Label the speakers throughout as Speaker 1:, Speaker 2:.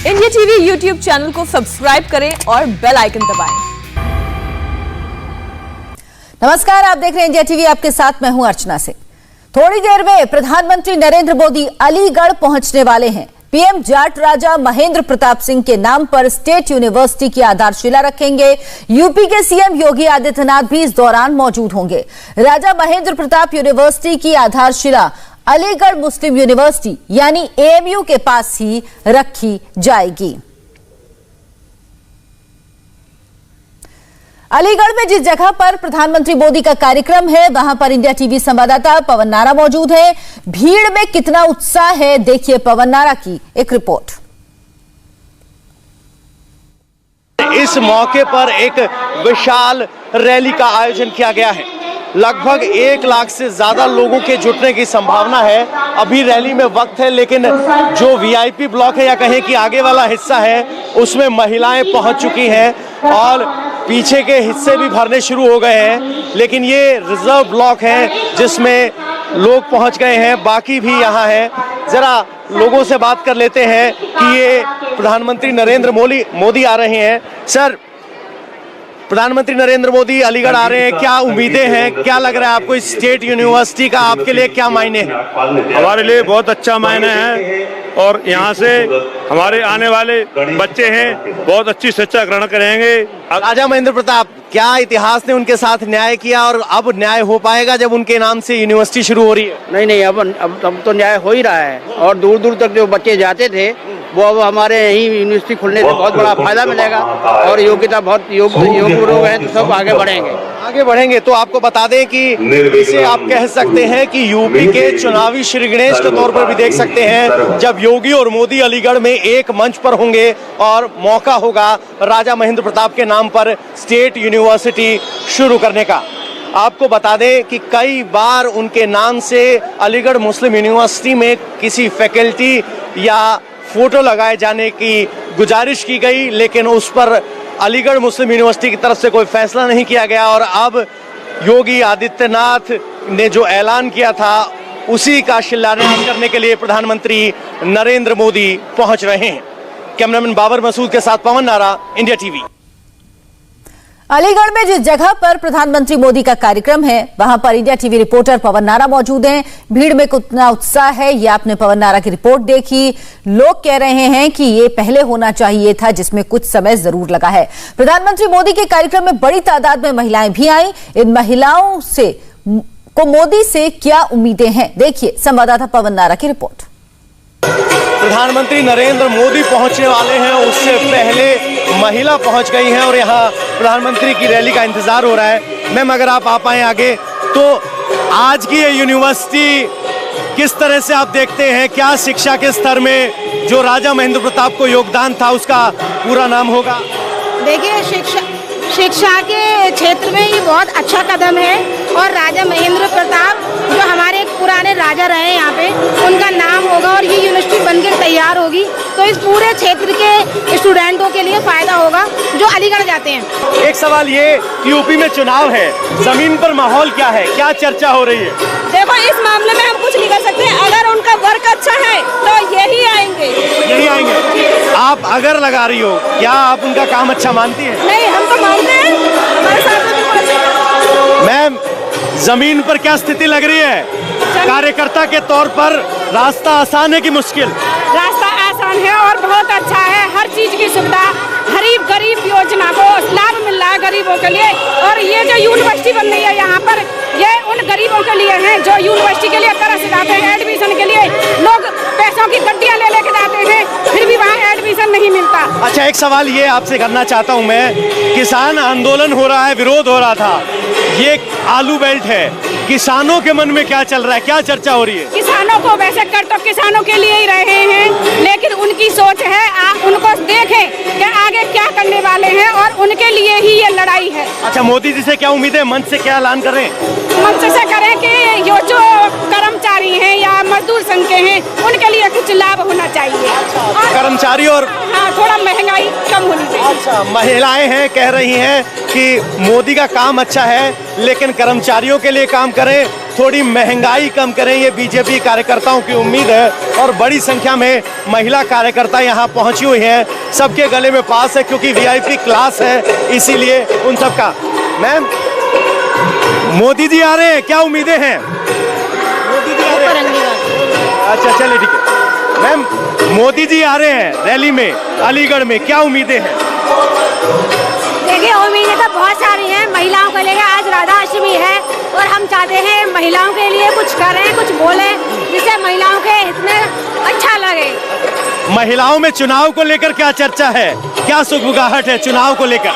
Speaker 1: India TV YouTube channel को subscribe करें और बेल आइकन दबाएं।
Speaker 2: नमस्कार, आप देख रहे हैं इंडिया टीवी। आपके साथ मैं हूं अर्चना सिंह। थोड़ी देर में प्रधानमंत्री नरेंद्र मोदी अलीगढ़ पहुंचने वाले हैं। पीएम जाट राजा महेंद्र प्रताप सिंह के नाम पर स्टेट यूनिवर्सिटी की आधारशिला रखेंगे। यूपी के सीएम योगी आदित्यनाथ भी इस दौरान मौजूद होंगे। राजा महेंद्र प्रताप यूनिवर्सिटी की आधारशिला अलीगढ़ मुस्लिम यूनिवर्सिटी यानी एएमयू के पास ही रखी जाएगी। अलीगढ़ में जिस जगह पर प्रधानमंत्री मोदी का कार्यक्रम है, वहां पर इंडिया टीवी संवाददाता पवन नारा मौजूद है। भीड़ में कितना उत्साह है, देखिए पवन नारा की एक रिपोर्ट।
Speaker 3: इस मौके पर एक विशाल रैली का आयोजन किया गया है। लगभग 1 लाख से ज्यादा लोगों के जुटने की संभावना है। अभी रैली में वक्त है, लेकिन जो वीआईपी ब्लॉक है या कहें कि आगे वाला हिस्सा है, उसमें महिलाएं पहुंच चुकी हैं और पीछे के हिस्से भी भरने शुरू हो गए हैं। लेकिन ये रिजर्व ब्लॉक है जिसमें लोग पहुंच गए हैं, बाकी भी यहाँ है। जरा लोगों से बात कर लेते हैं कि ये प्रधानमंत्री नरेंद्र मोदी आ रहे हैं। सर, प्रधानमंत्री नरेंद्र मोदी अलीगढ़ आ रहे हैं, क्या उम्मीदें हैं, क्या लग रहा है आपको? इस स्टेट यूनिवर्सिटी का आपके लिए क्या मायने है?
Speaker 4: हमारे लिए बहुत अच्छा मायने है और यहाँ से हमारे आने वाले बच्चे हैं बहुत अच्छी शिक्षा ग्रहण करेंगे।
Speaker 3: राजा महेंद्र प्रताप, क्या इतिहास ने उनके साथ न्याय किया और अब न्याय हो पाएगा जब उनके नाम से यूनिवर्सिटी शुरू हो रही है?
Speaker 5: नहीं, अब तो न्याय हो ही रहा है और दूर दूर तक जो बच्चे जाते थे वो अब हमारे यही यूनिवर्सिटी खुलने से बहुत बड़ा फायदा मिलेगा और योग्यता बहुत योग्य लोग हैं तो सब आगे बढ़ेंगे। तो आपको बता दें कि इसे आप कह सकते हैं कि यूपी के चुनावी श्री गणेश के तौर पर भी देख सकते हैं, जब योगी और मोदी अलीगढ़ में एक मंच पर होंगे और मौका होगा राजा महेंद्र प्रताप के नाम पर स्टेट यूनिवर्सिटी शुरू करने का। आपको बता दें कि कई बार उनके नाम से अलीगढ़ मुस्लिम यूनिवर्सिटी में किसी फैकल्टी या फोटो लगाए जाने की गुजारिश की गई, लेकिन उस पर अलीगढ़ मुस्लिम यूनिवर्सिटी की तरफ से कोई फैसला नहीं किया गया और अब योगी आदित्यनाथ ने जो ऐलान किया था उसी का शिलान्यास करने के लिए प्रधानमंत्री नरेंद्र मोदी पहुंच रहे हैं। कैमरामैन बाबर मसूद के साथ पवन नारा, इंडिया टीवी।
Speaker 2: अलीगढ़ में जिस जगह पर प्रधानमंत्री मोदी का कार्यक्रम है, वहां पर इंडिया टीवी रिपोर्टर पवन नारा मौजूद हैं। भीड़ में कितना उत्साह है, ये आपने पवन नारा की रिपोर्ट देखी। लोग कह रहे हैं कि ये पहले होना चाहिए था, जिसमें कुछ समय जरूर लगा है। प्रधानमंत्री मोदी के कार्यक्रम में बड़ी तादाद में महिलाएं भी आई। इन महिलाओं से को मोदी से क्या उम्मीदें हैं, देखिए संवाददाता पवन नारा की रिपोर्ट।
Speaker 3: प्रधानमंत्री नरेंद्र मोदी पहुंचने वाले हैं, उससे पहले महिला पहुंच गई हैं और यहाँ प्रधानमंत्री की रैली का इंतजार हो रहा है। मैम, अगर आप आ पाए आगे, तो आज की ये यूनिवर्सिटी किस तरह से आप देखते हैं? क्या शिक्षा के स्तर में जो राजा महेंद्र प्रताप को योगदान था उसका पूरा नाम होगा?
Speaker 6: देखिए, शिक्षा के क्षेत्र में ये बहुत अच्छा कदम है और राजा महेंद्र प्रताप जो हमारे एक पुराने राजा रहे यहाँ पे, उनका नाम होगा और ये यूनिवर्सिटी बनकर तैयार होगी तो इस पूरे क्षेत्र के स्टूडेंटों के लिए फायदा होगा जो अलीगढ़ जाते हैं।
Speaker 3: एक सवाल ये, यूपी में चुनाव है, जमीन पर माहौल क्या है, क्या चर्चा हो रही है?
Speaker 1: देखो, इस मामले में हम कुछ नहीं कर सकते। अगर उनका वर्क अच्छा है तो यही आएंगे।
Speaker 3: आप अगर लगा रही हो, क्या आप उनका काम अच्छा मानती है?
Speaker 1: नहीं, हम तो मानते हैं, हमारे साथ में बिल्कुल अच्छा।
Speaker 3: मैम, जमीन पर क्या स्थिति लग रही है? कार्यकर्ता के तौर पर रास्ता आसान है कि मुश्किल?
Speaker 6: रास्ता आसान है और बहुत अच्छा है। हर चीज की सुविधा, गरीब योजना को लाभ मिल रहा है गरीबों के लिए। और ये जो यूनिवर्सिटी बन रही है यहाँ पर, ये उन गरीबों के लिए है जो यूनिवर्सिटी के लिए तरस जाते हैं। एडमिशन के लिए लोग पैसों की गड्डियाँ ले लेके जाते हैं, फिर भी वहाँ एडमिशन नहीं मिलता।
Speaker 3: अच्छा, एक सवाल ये आपसे करना चाहता हूँ मैं, किसान आंदोलन हो रहा है, विरोध हो रहा था, ये आलू बेल्ट है, किसानों के मन में क्या चल रहा है, क्या चर्चा हो रही है?
Speaker 6: किसानों को वैसे कर तो किसानों के लिए ही रहे हैं, लेकिन उनकी सोच है, आप उनको देखें कि आगे क्या करने वाले हैं और उनके लिए ही ये लड़ाई है।
Speaker 3: अच्छा, मोदी जी से क्या उम्मीद है, मंच से क्या ऐलान कर रहे हैं?
Speaker 6: मंच से करें कि ये जो कर्मचारी हैं या मजदूर संघ के हैं, उनके लिए कुछ लाभ होना चाहिए।
Speaker 3: कर्मचारी और
Speaker 6: हाँ, थोड़ा महंगाई कम होनी चाहिए।
Speaker 3: अच्छा, महिलाएं हैं कह रही हैं कि मोदी का काम अच्छा है लेकिन कर्मचारियों के लिए काम करें, थोड़ी महंगाई कम करें, ये बीजेपी कार्यकर्ताओं की उम्मीद है। और बड़ी संख्या में महिला कार्यकर्ता यहाँ पहुंची हुई हैं, सबके गले में पास है क्योंकि वीआईपी क्लास है, इसीलिए उन सबका। मैम, मोदी जी आ रहे हैं, क्या उम्मीदें हैं? मोदी जी आ रहे हैं। अच्छा चलिए ठीक है। मैम, मोदी जी आ रहे हैं रैली में अलीगढ़ में, क्या उम्मीदें हैं?
Speaker 7: देखिए, उम्मीदें तो बहुत सारी हैं महिलाओं को लेकर। आज राधा अष्टमी है और हम चाहते हैं महिलाओं के लिए कुछ करें, कुछ बोलें, जिससे महिलाओं के हित में अच्छा लगे।
Speaker 3: महिलाओं में चुनाव को लेकर क्या चर्चा है, क्या सुगबुगाहट है चुनाव को लेकर?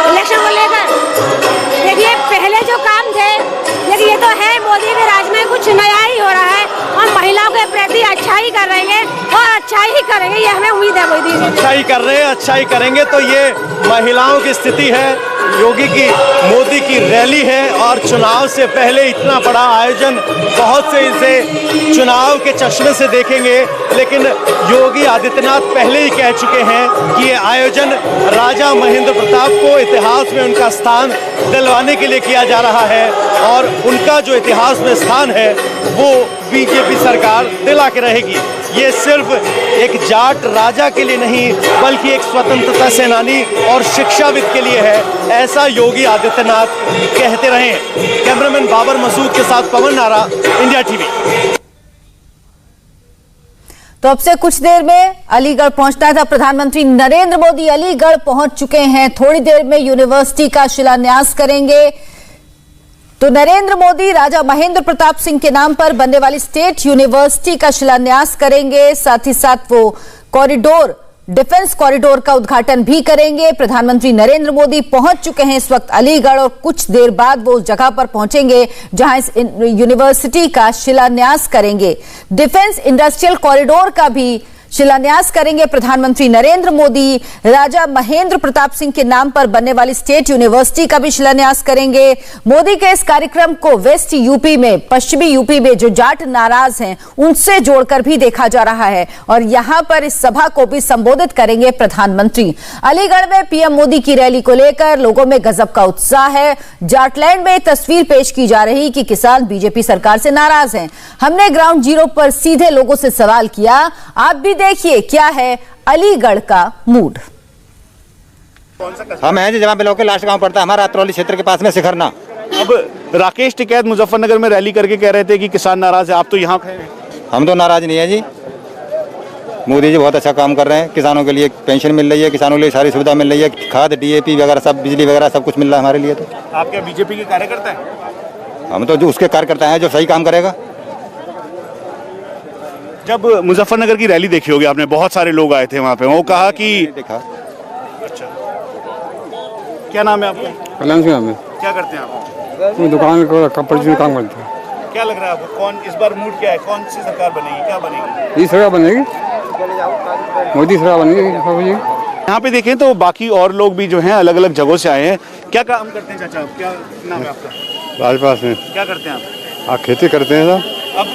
Speaker 7: इलेक्शन को लेकर देखिए, पहले जो काम थे, लेकिन ये तो है मोदी के राज में कुछ नया ही हो रहा है और महिलाओं के प्रति अच्छा ही कर रहे हैं और अच्छा ही करेंगे, ये हमें उम्मीद है। मोदी
Speaker 3: अच्छा ही कर रहे हैं, अच्छा ही करेंगे। तो ये महिलाओं की स्थिति है, योगी की मोदी की रैली है और चुनाव से पहले इतना बड़ा आयोजन, बहुत से इसे चुनाव के चश्मे से देखेंगे, लेकिन योगी आदित्यनाथ पहले ही कह चुके हैं कि ये आयोजन राजा महेंद्र प्रताप को इतिहास में उनका स्थान दिलवाने के लिए किया जा रहा है और उनका जो इतिहास में स्थान है वो बीजेपी सरकार दिला के रहेगी। ये सिर्फ एक जाट राजा के लिए नहीं बल्कि एक स्वतंत्रता सेनानी और शिक्षाविद के लिए है, ऐसा योगी आदित्यनाथ कहते रहे। कैमरामैन बाबर मसूद के साथ पवन नारा, इंडिया टीवी।
Speaker 2: तो अब से कुछ देर में अलीगढ़ पहुंचना था प्रधानमंत्री नरेंद्र मोदी। अलीगढ़ पहुंच चुके हैं, थोड़ी देर में यूनिवर्सिटी का शिलान्यास करेंगे। तो नरेंद्र मोदी राजा महेंद्र प्रताप सिंह के नाम पर बनने वाली स्टेट यूनिवर्सिटी का शिलान्यास करेंगे, साथ ही साथ वो कॉरिडोर, डिफेंस कॉरिडोर का उद्घाटन भी करेंगे। प्रधानमंत्री नरेंद्र मोदी पहुंच चुके हैं इस वक्त अलीगढ़ और कुछ देर बाद वो उस जगह पर पहुंचेंगे जहां इस यूनिवर्सिटी का शिलान्यास करेंगे। डिफेंस इंडस्ट्रियल कॉरिडोर का भी शिलान्यास करेंगे प्रधानमंत्री नरेंद्र मोदी। राजा महेंद्र प्रताप सिंह के नाम पर बनने वाली स्टेट यूनिवर्सिटी का भी शिलान्यास करेंगे। मोदी के इस कार्यक्रम को वेस्ट यूपी में, पश्चिमी यूपी में जो जाट नाराज हैं उनसे जोड़कर भी देखा जा रहा है और यहां पर इस सभा को भी संबोधित करेंगे प्रधानमंत्री। अलीगढ़ में पीएम मोदी की रैली को लेकर लोगों में गजब का उत्साह है। जाटलैंड में तस्वीर पेश की जा रही कि किसान बीजेपी सरकार से नाराज हैं। हमने ग्राउंड जीरो पर सीधे लोगों से सवाल किया, आप भी देखिए क्या है अलीगढ़ का मूड।
Speaker 8: हम हैं जहाँ पे लोग लास्ट गांव पड़ता है हमारा अतरौली क्षेत्र के पास में शिखरना।
Speaker 9: अब राकेश टिकैत मुजफ्फरनगर में रैली करके कह रहे थे कि किसान नाराज है, आप तो यहाँ खड़े हैं।
Speaker 8: हम तो नाराज नहीं है जी, मोदी जी बहुत अच्छा काम कर रहे हैं। किसानों के लिए पेंशन मिल रही है, किसानों के लिए सारी सुविधा मिल रही है, खाद डीएपी वगैरह सब, बिजली वगैरह सब कुछ मिल रहा है हमारे लिए। तो
Speaker 9: आप क्या बीजेपी के कार्यकर्ता हैं?
Speaker 8: हम तो जो उसके कार्यकर्ता हैं जो सही काम करेगा।
Speaker 9: जब मुजफ्फरनगर की रैली देखी होगी आपने, बहुत सारे लोग आए थे वहाँ पे, वो कहा कि
Speaker 8: देखा।
Speaker 9: अच्छा, क्या नाम है आपका?
Speaker 10: कल्याण सिंह है।
Speaker 9: क्या करते हैं आप?
Speaker 10: दुकान कपड़े की काम करते हैं।
Speaker 9: क्या लग रहा है आपको, कौन इस बार मूड क्या है, कौन सी सरकार बनेगी, क्या बनेगी?
Speaker 10: ये सरकार बनेगी, मोदी सरकार बनेगी।
Speaker 9: यहाँ पे देखें तो बाकी और लोग भी जो हैं अलग अलग जगहों से आए हैं। क्या काम करते हैं चाचा, क्या नाम है आपका?
Speaker 10: राजपास में।
Speaker 9: क्या करते हैं आप?
Speaker 10: खेती करते हैं सर।
Speaker 9: अब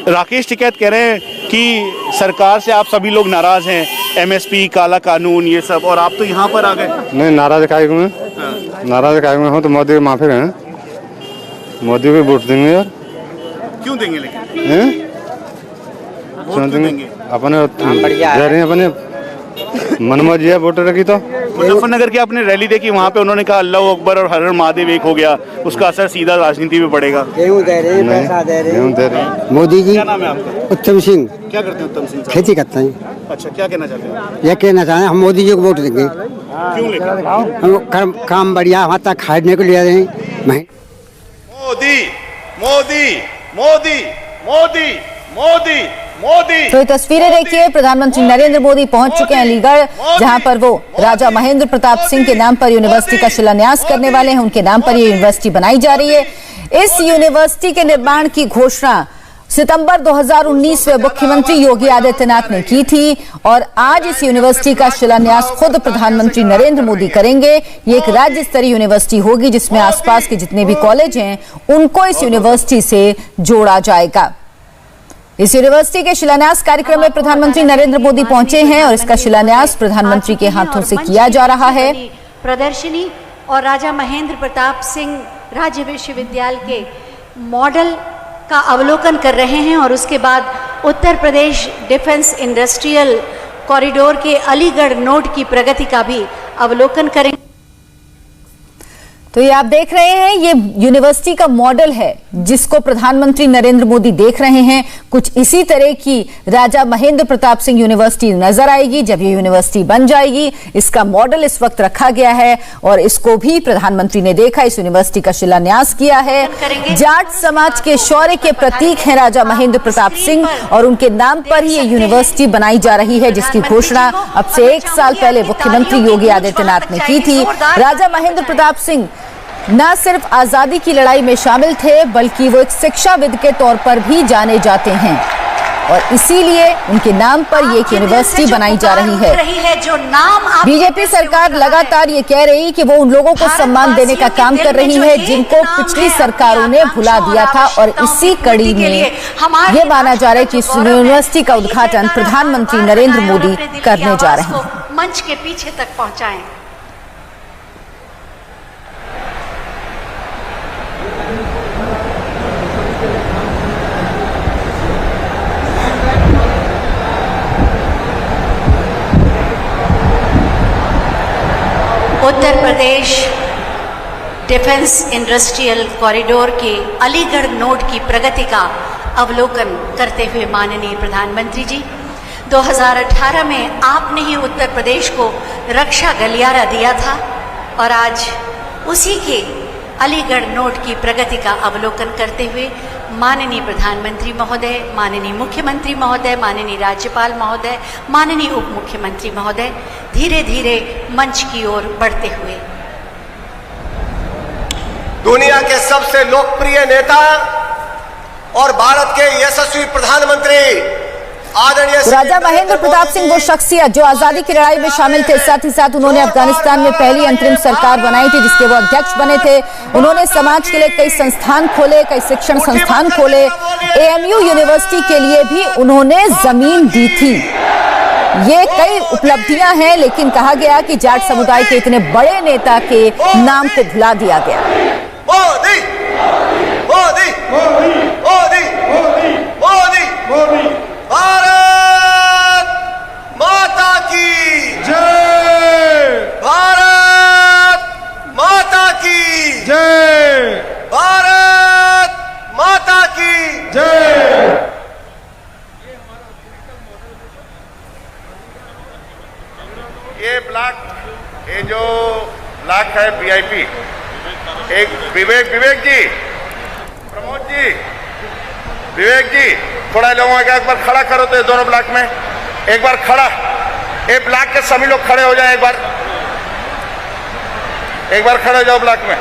Speaker 9: राकेश टिकैत कह रहे हैं कि सरकार से आप सभी लोग नाराज हैं, एमएसपी, काला कानून, ये सब, और आप तो यहाँ पर आ गए।
Speaker 10: नहीं, नाराज काय में, नाराज काय में हो तो मोदी के माफी हैं, मोदी को वोट देंगे यार।
Speaker 9: क्यों देंगे लेकिन?
Speaker 10: वोट देंगे अपने जा रहे हैं अपने मनमर्जी है वोटर की। तो
Speaker 9: मुजफ्फरनगर की आपने रैली देखी, वहाँ पे उन्होंने कहा अल्लाह अकबर और हर हर महादेव एक हो गया, उसका असर सीधा राजनीति में पड़ेगा।
Speaker 11: गेहूँ दे रहे हैं, पैसा दे रहे हैं मोदी जी।
Speaker 9: क्या नाम है आपका?
Speaker 11: उत्तम सिंह।
Speaker 9: क्या करते हैं उत्तम सिंह?
Speaker 11: खेती करते हैं।
Speaker 9: अच्छा, क्या कहना चाहते हैं?
Speaker 11: यह कहना चाहते हैं हम मोदी जी को वोट देंगे।
Speaker 9: क्यों लेकर?
Speaker 11: हम काम बढ़िया वहाँ तक खाने को ले रहे हैं।
Speaker 9: मोदी मोदी मोदी मोदी मोदी मोदी।
Speaker 2: तो ये तस्वीरें देखिए, प्रधानमंत्री नरेंद्र मोदी पहुंच चुके हैं अलीगढ़, जहां पर वो राजा महेंद्र प्रताप सिंह के नाम पर यूनिवर्सिटी का शिलान्यास करने वाले हैं। उनके नाम पर ये यूनिवर्सिटी बनाई जा रही है। इस यूनिवर्सिटी के निर्माण की घोषणा सितंबर 2019 में मुख्यमंत्री योगी आदित्यनाथ ने की थी और आज इस यूनिवर्सिटी का शिलान्यास खुद प्रधानमंत्री नरेंद्र मोदी करेंगे। ये एक राज्य स्तरीय यूनिवर्सिटी होगी जिसमें आसपास के जितने भी कॉलेज हैं उनको इस यूनिवर्सिटी से जोड़ा जाएगा। इस यूनिवर्सिटी के शिलान्यास कार्यक्रम में प्रधानमंत्री नरेंद्र मोदी पहुंचे हैं और इसका शिलान्यास प्रधानमंत्री के हाथों से किया जा रहा है।
Speaker 12: प्रदर्शनी और राजा महेंद्र प्रताप सिंह राज्य विश्वविद्यालय के मॉडल का अवलोकन कर रहे हैं और उसके बाद Uttar Pradesh defence industrial corridor के अलीगढ़ नोड की प्रगति का भी अवलोकन करेंगे।
Speaker 2: तो ये आप देख रहे हैं, ये यूनिवर्सिटी का मॉडल है जिसको प्रधानमंत्री नरेंद्र मोदी देख रहे हैं। कुछ इसी तरह की राजा महेंद्र प्रताप सिंह यूनिवर्सिटी नजर आएगी जब ये यूनिवर्सिटी बन जाएगी। इसका मॉडल इस वक्त रखा गया है और इसको भी प्रधानमंत्री ने देखा, इस यूनिवर्सिटी का शिलान्यास किया है। जाट समाज के शौर्य के प्रतीक हैं राजा महेंद्र प्रताप सिंह और उनके नाम पर ही ये यूनिवर्सिटी बनाई जा रही है, जिसकी घोषणा अब से 1 साल पहले मुख्यमंत्री योगी आदित्यनाथ ने की थी। राजा महेंद्र प्रताप सिंह न सिर्फ आजादी की लड़ाई में शामिल थे बल्कि वो एक शिक्षाविद के तौर पर भी जाने जाते हैं और इसीलिए उनके नाम पर ये एक यूनिवर्सिटी बनाई जा रही है। बीजेपी सरकार लगातार ये कह रही कि वो उन लोगों को सम्मान देने का काम कर रही है जिनको पिछली सरकारों ने भुला दिया था और इसी कड़ी में ये माना जा रहा है कि इस यूनिवर्सिटी का उद्घाटन प्रधानमंत्री नरेंद्र मोदी करने जा रहे हैं।
Speaker 12: मंच के पीछे तक पहुंचाएं। Uttar Pradesh defence industrial corridor के अलीगढ़ नोड की प्रगति का अवलोकन करते हुए माननीय प्रधानमंत्री जी, 2018 में आपने ही उत्तर प्रदेश को रक्षा गलियारा दिया था और आज उसी के अलीगढ़ नोड की प्रगति का अवलोकन करते हुए माननीय प्रधानमंत्री महोदय, माननीय मुख्यमंत्री महोदय, माननीय राज्यपाल महोदय, माननीय उप मुख्यमंत्री महोदय धीरे धीरे मंच की ओर बढ़ते हुए।
Speaker 13: दुनिया के सबसे लोकप्रिय नेता और भारत के यशस्वी प्रधानमंत्री आदरणीय
Speaker 2: राजा महेंद्र प्रताप सिंह वो शख्सियत जो आजादी की लड़ाई में शामिल थे, साथ ही साथ उन्होंने अफगानिस्तान में पहली अंतरिम सरकार बनाई थी जिसके वो अध्यक्ष बने थे। उन्होंने समाज के लिए कई संस्थान खोले, कई शिक्षण संस्थान खोले। एएमयू यूनिवर्सिटी के लिए भी उन्होंने जमीन दी थी। ये कई उपलब्धियां हैं, लेकिन कहा गया कि जाट समुदाय के इतने बड़े नेता के नाम को भुला दिया गया।
Speaker 13: मोदी मोदी मोदी मोदी मोदी भारत माता की जय, भारत माता की जय, भारत माता की जय। ये ब्लॉक, ये जो ब्लॉक है वीआईपी, एक विवेक जी, प्रमोद जी, विवेक जी, थोड़ा लोगों का एक बार खड़ा करो तो दोनों ब्लॉक में एक बार खड़ा, एक ब्लॉक के सभी लोग खड़े हो जाए, एक बार खड़े हो जाओ ब्लॉक में।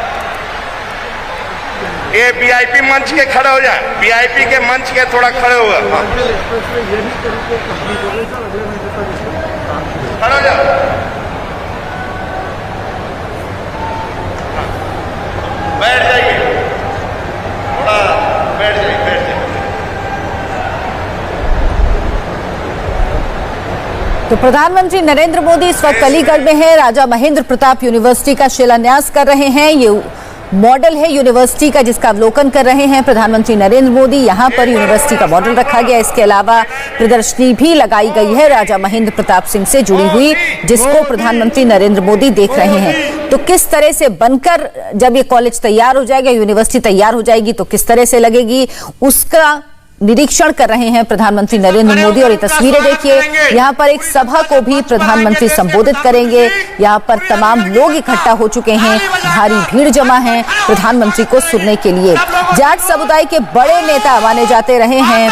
Speaker 13: ये वीआईपी मंच के खड़े हो जाए, वीआईपी के मंच के थोड़ा खड़े हुआ, खड़े हो जाओ। बैठ जाइए, थोड़ा बैठ जाइए, बैठ जाइए।
Speaker 2: तो प्रधानमंत्री नरेंद्र मोदी इस वक्त अलीगढ़ में है, राजा महेंद्र प्रताप यूनिवर्सिटी का शिलान्यास कर रहे हैं। ये मॉडल है यूनिवर्सिटी का जिसका अवलोकन कर रहे हैं प्रधानमंत्री नरेंद्र मोदी। यहाँ पर यूनिवर्सिटी का मॉडल रखा गया, इसके अलावा प्रदर्शनी भी लगाई गई है राजा महेंद्र प्रताप सिंह से जुड़ी हुई, जिसको प्रधानमंत्री नरेंद्र मोदी देख रहे हैं। तो किस तरह से बनकर जब ये कॉलेज तैयार हो जाएगा, यूनिवर्सिटी तैयार हो जाएगी तो किस तरह से लगेगी, उसका निरीक्षण कर रहे हैं प्रधानमंत्री नरेंद्र मोदी। और ये तस्वीरें देखिए, यहाँ पर एक सभा को भी प्रधानमंत्री संबोधित करेंगे। यहाँ पर तमाम लोग इकट्ठा हो चुके हैं, भारी भीड़ जमा है प्रधानमंत्री को सुनने के लिए। जाट समुदाय के बड़े नेता माने जाते रहे हैं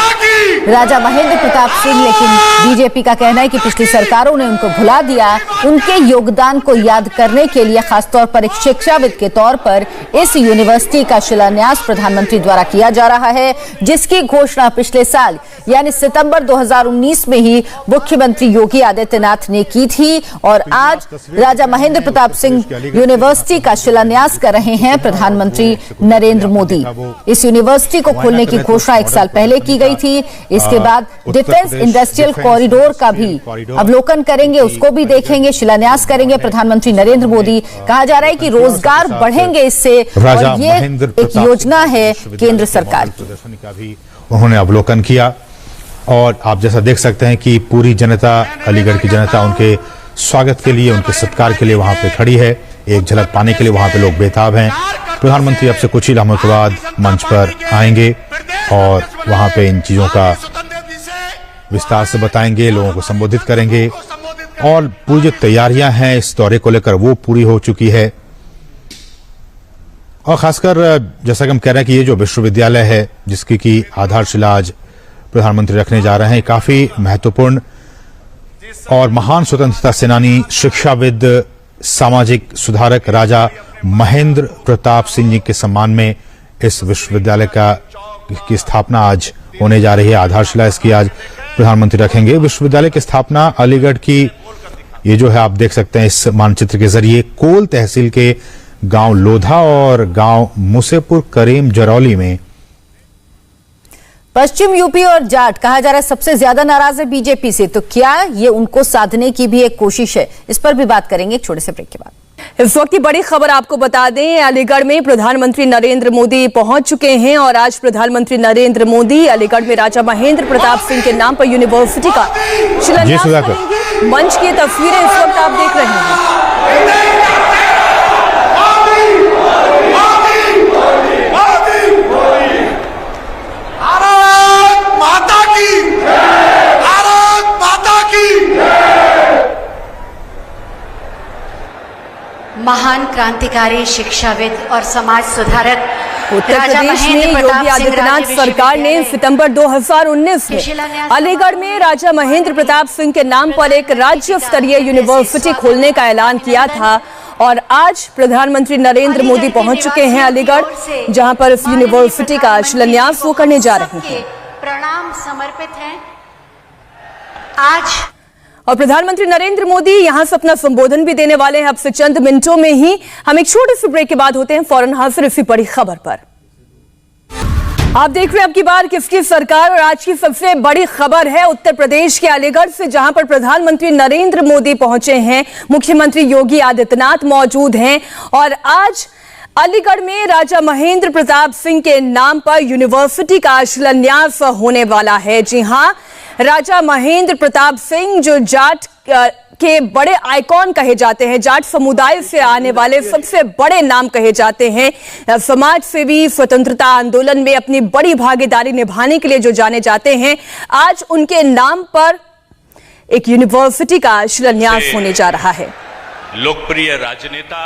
Speaker 2: राजा महेंद्र प्रताप सिंह, लेकिन बीजेपी का कहना है कि पिछली सरकारों ने उनको भुला दिया। उनके योगदान को याद करने के लिए खासतौर पर एक शिक्षाविद के तौर पर इस यूनिवर्सिटी का शिलान्यास प्रधानमंत्री द्वारा किया जा रहा है, जिसकी घोषणा घोषणा पिछले साल यानी सितंबर 2019 में ही मुख्यमंत्री योगी आदित्यनाथ ने की थी और आज राजा महेंद्र प्रताप सिंह यूनिवर्सिटी का शिलान्यास कर रहे हैं प्रधानमंत्री नरेंद्र मोदी। इस यूनिवर्सिटी को खोलने की घोषणा 1 साल पहले की गई थी। इसके बाद डिफेंस इंडस्ट्रियल कॉरिडोर का भी अवलोकन करेंगे, उसको भी देखेंगे, शिलान्यास करेंगे प्रधानमंत्री नरेंद्र मोदी। कहा जा रहा है कि रोजगार बढ़ेंगे इससे और ये एक योजना है केंद्र सरकार
Speaker 14: प्रदर्शनी का भी उन्होंने अवलोकन किया। और आप जैसा देख सकते हैं कि पूरी जनता, अलीगढ़ की जनता उनके स्वागत के लिए, उनके सत्कार के लिए वहां पे खड़ी है। एक झलक पाने के लिए वहां पे लोग बेताब हैं। प्रधानमंत्री अब से कुछ ही लम्हों के बाद मंच पर आएंगे और वहां पे इन चीजों का विस्तार से बताएंगे, लोगों को संबोधित करेंगे और पूरी जो तैयारियां हैं इस दौरे को लेकर वो पूरी हो चुकी है। और खासकर जैसा कि हम कह रहे हैं कि ये जो विश्वविद्यालय है जिसकी की आधारशिला आज प्रधानमंत्री रखने जा रहे हैं, काफी महत्वपूर्ण और महान स्वतंत्रता सेनानी, शिक्षाविद, सामाजिक सुधारक राजा महेंद्र प्रताप सिंह जी के सम्मान में इस विश्वविद्यालय की स्थापना आज होने जा रही है। आधारशिला इसकी आज प्रधानमंत्री रखेंगे। विश्वविद्यालय की स्थापना अलीगढ़ की, ये जो है आप देख सकते हैं इस मानचित्र के जरिए, कोल तहसील के गांव लोधा और गांव मुसेपुर करीम जरौली में।
Speaker 2: पश्चिम यूपी और जाट कहा जा रहा है सबसे ज्यादा नाराज है बीजेपी से, तो क्या ये उनको साधने की भी एक कोशिश है? इस पर भी बात करेंगे एक छोटे से ब्रेक के बाद।
Speaker 15: इस वक्त की बड़ी खबर आपको बता दें, अलीगढ़ में प्रधानमंत्री नरेंद्र मोदी पहुंच चुके हैं और आज प्रधानमंत्री नरेंद्र मोदी अलीगढ़ में राजा महेंद्र प्रताप सिंह के नाम पर यूनिवर्सिटी का शिलान्यास करेंगे। मंच की तस्वीरें इस वक्त आप देख रहे हैं।
Speaker 12: महान क्रांतिकारी, शिक्षाविद और समाज सुधारक
Speaker 15: उत्तर प्रदेश में योगी आदित्यनाथ सरकार ने सितंबर 2019 में अलीगढ़ में राजा महेंद्र प्रताप सिंह के नाम पर एक राज्य स्तरीय यूनिवर्सिटी खोलने का ऐलान किया था और आज प्रधानमंत्री नरेंद्र मोदी पहुंच चुके हैं अलीगढ़, जहां पर इस यूनिवर्सिटी का शिलान्यास वो करने जा रहे हैं।
Speaker 12: प्रणाम समर्पित हैं आज।
Speaker 15: और प्रधानमंत्री नरेंद्र मोदी यहां से अपना संबोधन भी देने वाले हैं अब से चंद मिनटों में ही। हम एक छोटे से ब्रेक के बाद होते हैं फौरन हाजिर इसी बड़ी खबर पर। आप देख रहे हैं अब की बार किसकी सरकार और आज की सबसे बड़ी खबर है उत्तर प्रदेश के अलीगढ़ से, जहां पर प्रधानमंत्री नरेंद्र मोदी पहुंचे हैं, मुख्यमंत्री योगी आदित्यनाथ मौजूद हैं और आज अलीगढ़ में राजा महेंद्र प्रताप सिंह के नाम पर यूनिवर्सिटी का शिलान्यास होने वाला है। जी हां, राजा महेंद्र प्रताप सिंह जो जाट के बड़े आइकॉन कहे जाते हैं, जाट समुदाय से आने वाले सबसे बड़े नाम कहे जाते हैं, समाज सेवी, स्वतंत्रता आंदोलन में अपनी बड़ी भागीदारी निभाने के लिए जो जाने जाते हैं, आज उनके नाम पर एक यूनिवर्सिटी का शिलान्यास होने जा रहा है।
Speaker 16: लोकप्रिय राजनेता,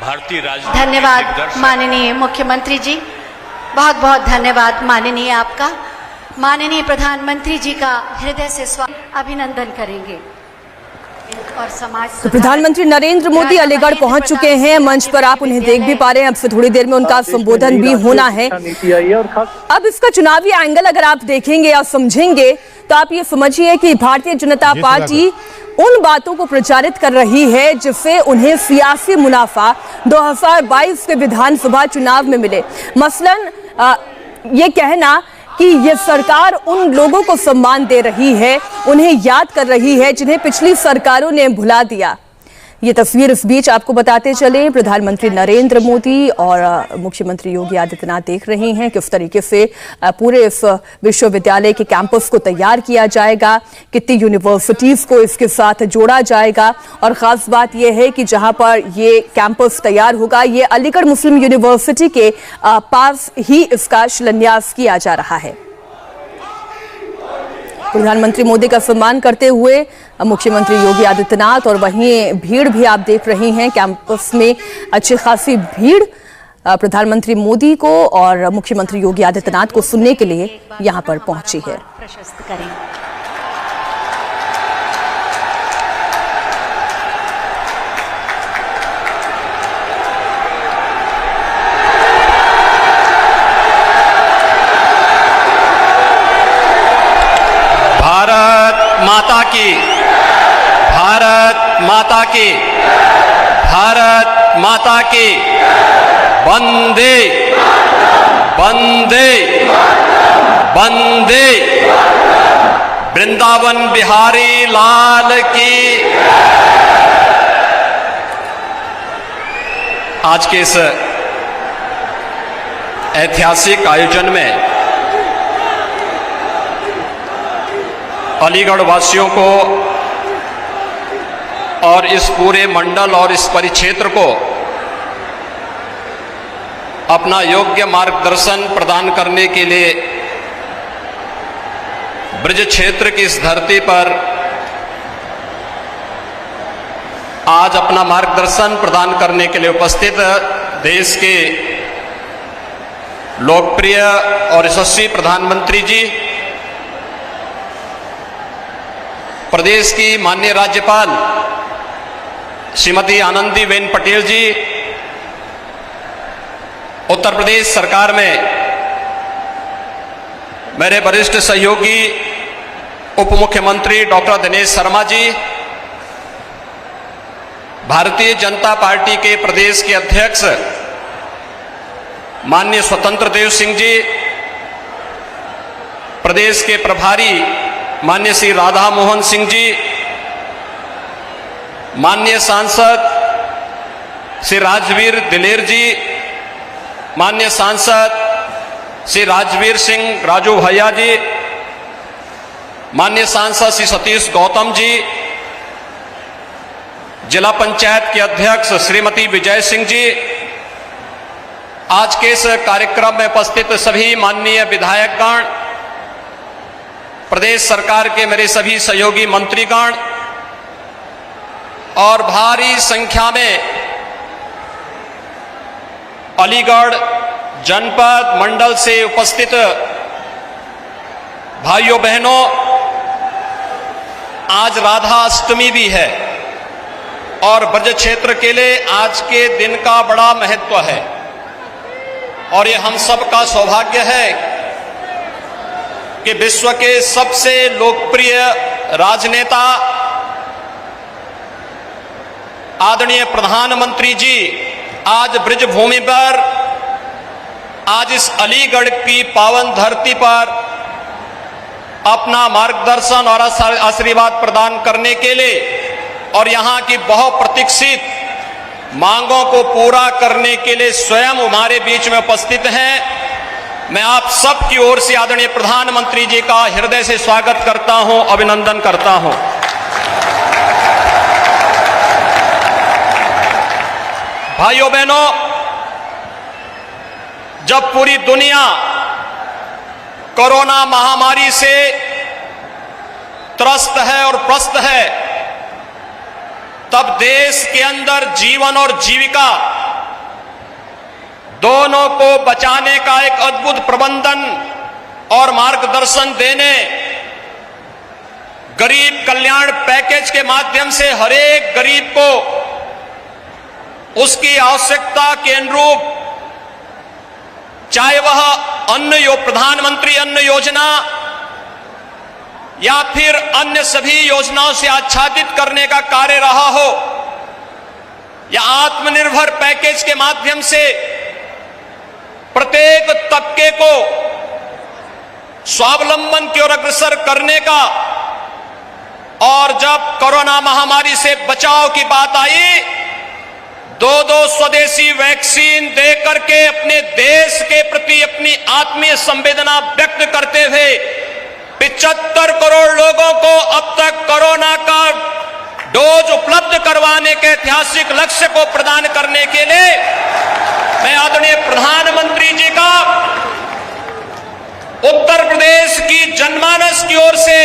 Speaker 16: भारतीय राजनीति।
Speaker 12: धन्यवाद माननीय मुख्यमंत्री जी, बहुत बहुत धन्यवाद माननीय आपका। माननीय प्रधानमंत्री जी का हृदय से अभिनंदन करेंगे। और समाज
Speaker 15: तो प्रधानमंत्री नरेंद्र मोदी अलीगढ़ पहुंच चुके हैं। मंच पर आप उन्हें देख भी पा रहे हैं, अब से थोड़ी देर में उनका संबोधन भी होना है। अब इसका चुनावी एंगल अगर आप देखेंगे या समझेंगे तो आप ये समझिए कि भारतीय जनता पार्टी उन बातों को प्रचारित कर रही है जिससे उन्हें सियासी मुनाफा 2022 के विधानसभा चुनाव में मिले। मसलन ये कहना कि ये सरकार उन लोगों को सम्मान दे रही है, उन्हें याद कर रही है जिन्हें पिछली सरकारों ने भुला दिया। ये तस्वीर इस बीच आपको बताते चले, प्रधानमंत्री नरेंद्र मोदी और मुख्यमंत्री योगी आदित्यनाथ देख रहे हैं किस तरीके से पूरे इस विश्वविद्यालय के कैंपस को तैयार किया जाएगा, कितनी यूनिवर्सिटीज को इसके साथ जोड़ा जाएगा। और खास बात यह है कि जहां पर ये कैंपस तैयार होगा, ये अलीगढ़ मुस्लिम यूनिवर्सिटी के पास ही इसका शिलान्यास किया जा रहा है। प्रधानमंत्री मोदी का सम्मान करते हुए मुख्यमंत्री योगी आदित्यनाथ, और वहीं भीड़ भी आप देख रही हैं कैंपस में, अच्छी खासी भीड़ प्रधानमंत्री मोदी को और मुख्यमंत्री योगी आदित्यनाथ को सुनने के लिए यहां पर पहुंची है।
Speaker 12: प्रशस्त करें।
Speaker 17: भारत माता की, भारत माता की, भारत माता की, वंदे वंदे वंदे, वृंदावन बिहारी लाल की। आज के इस ऐतिहासिक आयोजन में अलीगढ़ वासियों को और इस पूरे मंडल और इस परिक्षेत्र को अपना योग्य मार्गदर्शन प्रदान करने के लिए ब्रज क्षेत्र की इस धरती पर आज अपना मार्गदर्शन प्रदान करने के लिए उपस्थित देश के लोकप्रिय और यशस्वी प्रधानमंत्री जी, प्रदेश की माननीय राज्यपाल श्रीमती आनंदीबेन पटेल जी, उत्तर प्रदेश सरकार में मेरे वरिष्ठ सहयोगी उप मुख्यमंत्री डॉक्टर दिनेश शर्मा जी, भारतीय जनता पार्टी के प्रदेश के अध्यक्ष माननीय स्वतंत्र देव सिंह जी, प्रदेश के प्रभारी माननीय श्री राधा मोहन सिंह जी, माननीय सांसद श्री राजवीर दिलेर जी, माननीय सांसद श्री राजवीर सिंह राजू भैया जी, माननीय सांसद श्री सतीश गौतम जी, जिला पंचायत के अध्यक्ष श्रीमती विजय सिंह जी, आज के इस कार्यक्रम में उपस्थित सभी माननीय विधायकगण, प्रदेश सरकार के मेरे सभी सहयोगी मंत्रीगण और भारी संख्या में अलीगढ़ जनपद मंडल से उपस्थित भाइयों बहनों, आज राधा अष्टमी भी है और ब्रज क्षेत्र के लिए आज के दिन का बड़ा महत्व है और ये हम सब का सौभाग्य है कि विश्व के सबसे लोकप्रिय राजनेता आदरणीय प्रधानमंत्री जी आज ब्रज भूमि पर, आज इस अलीगढ़ की पावन धरती पर अपना मार्गदर्शन और आशीर्वाद प्रदान करने के लिए और यहाँ की बहुप्रतीक्षित मांगों को पूरा करने के लिए स्वयं हमारे बीच में उपस्थित हैं। मैं आप सब की ओर से आदरणीय प्रधानमंत्री जी का हृदय से स्वागत करता हूं, अभिनंदन करता हूं। भाइयों बहनों, जब पूरी दुनिया कोरोना महामारी से त्रस्त है और प्रस्त है, तब देश के अंदर जीवन और जीविका दोनों को बचाने का एक अद्भुत प्रबंधन और मार्गदर्शन देने, गरीब कल्याण पैकेज के माध्यम से हर एक गरीब को उसकी आवश्यकता के अनुरूप, चाहे वह प्रधानमंत्री अन्न योजना या फिर अन्य सभी योजनाओं से आच्छादित करने का कार्य रहा हो, या आत्मनिर्भर पैकेज के माध्यम से प्रत्येक तबके को स्वावलंबन की ओर अग्रसर करने का, और जब कोरोना महामारी से बचाव की बात आई, दो स्वदेशी वैक्सीन दे करके अपने देश के प्रति अपनी आत्मीय संवेदना व्यक्त करते हुए 75 करोड़ लोगों को अब तक कोरोना का डोज उपलब्ध करवाने के ऐतिहासिक लक्ष्य को प्रदान करने के लिए मैं आदरणीय प्रधानमंत्री जी का उत्तर प्रदेश की जनमानस की ओर से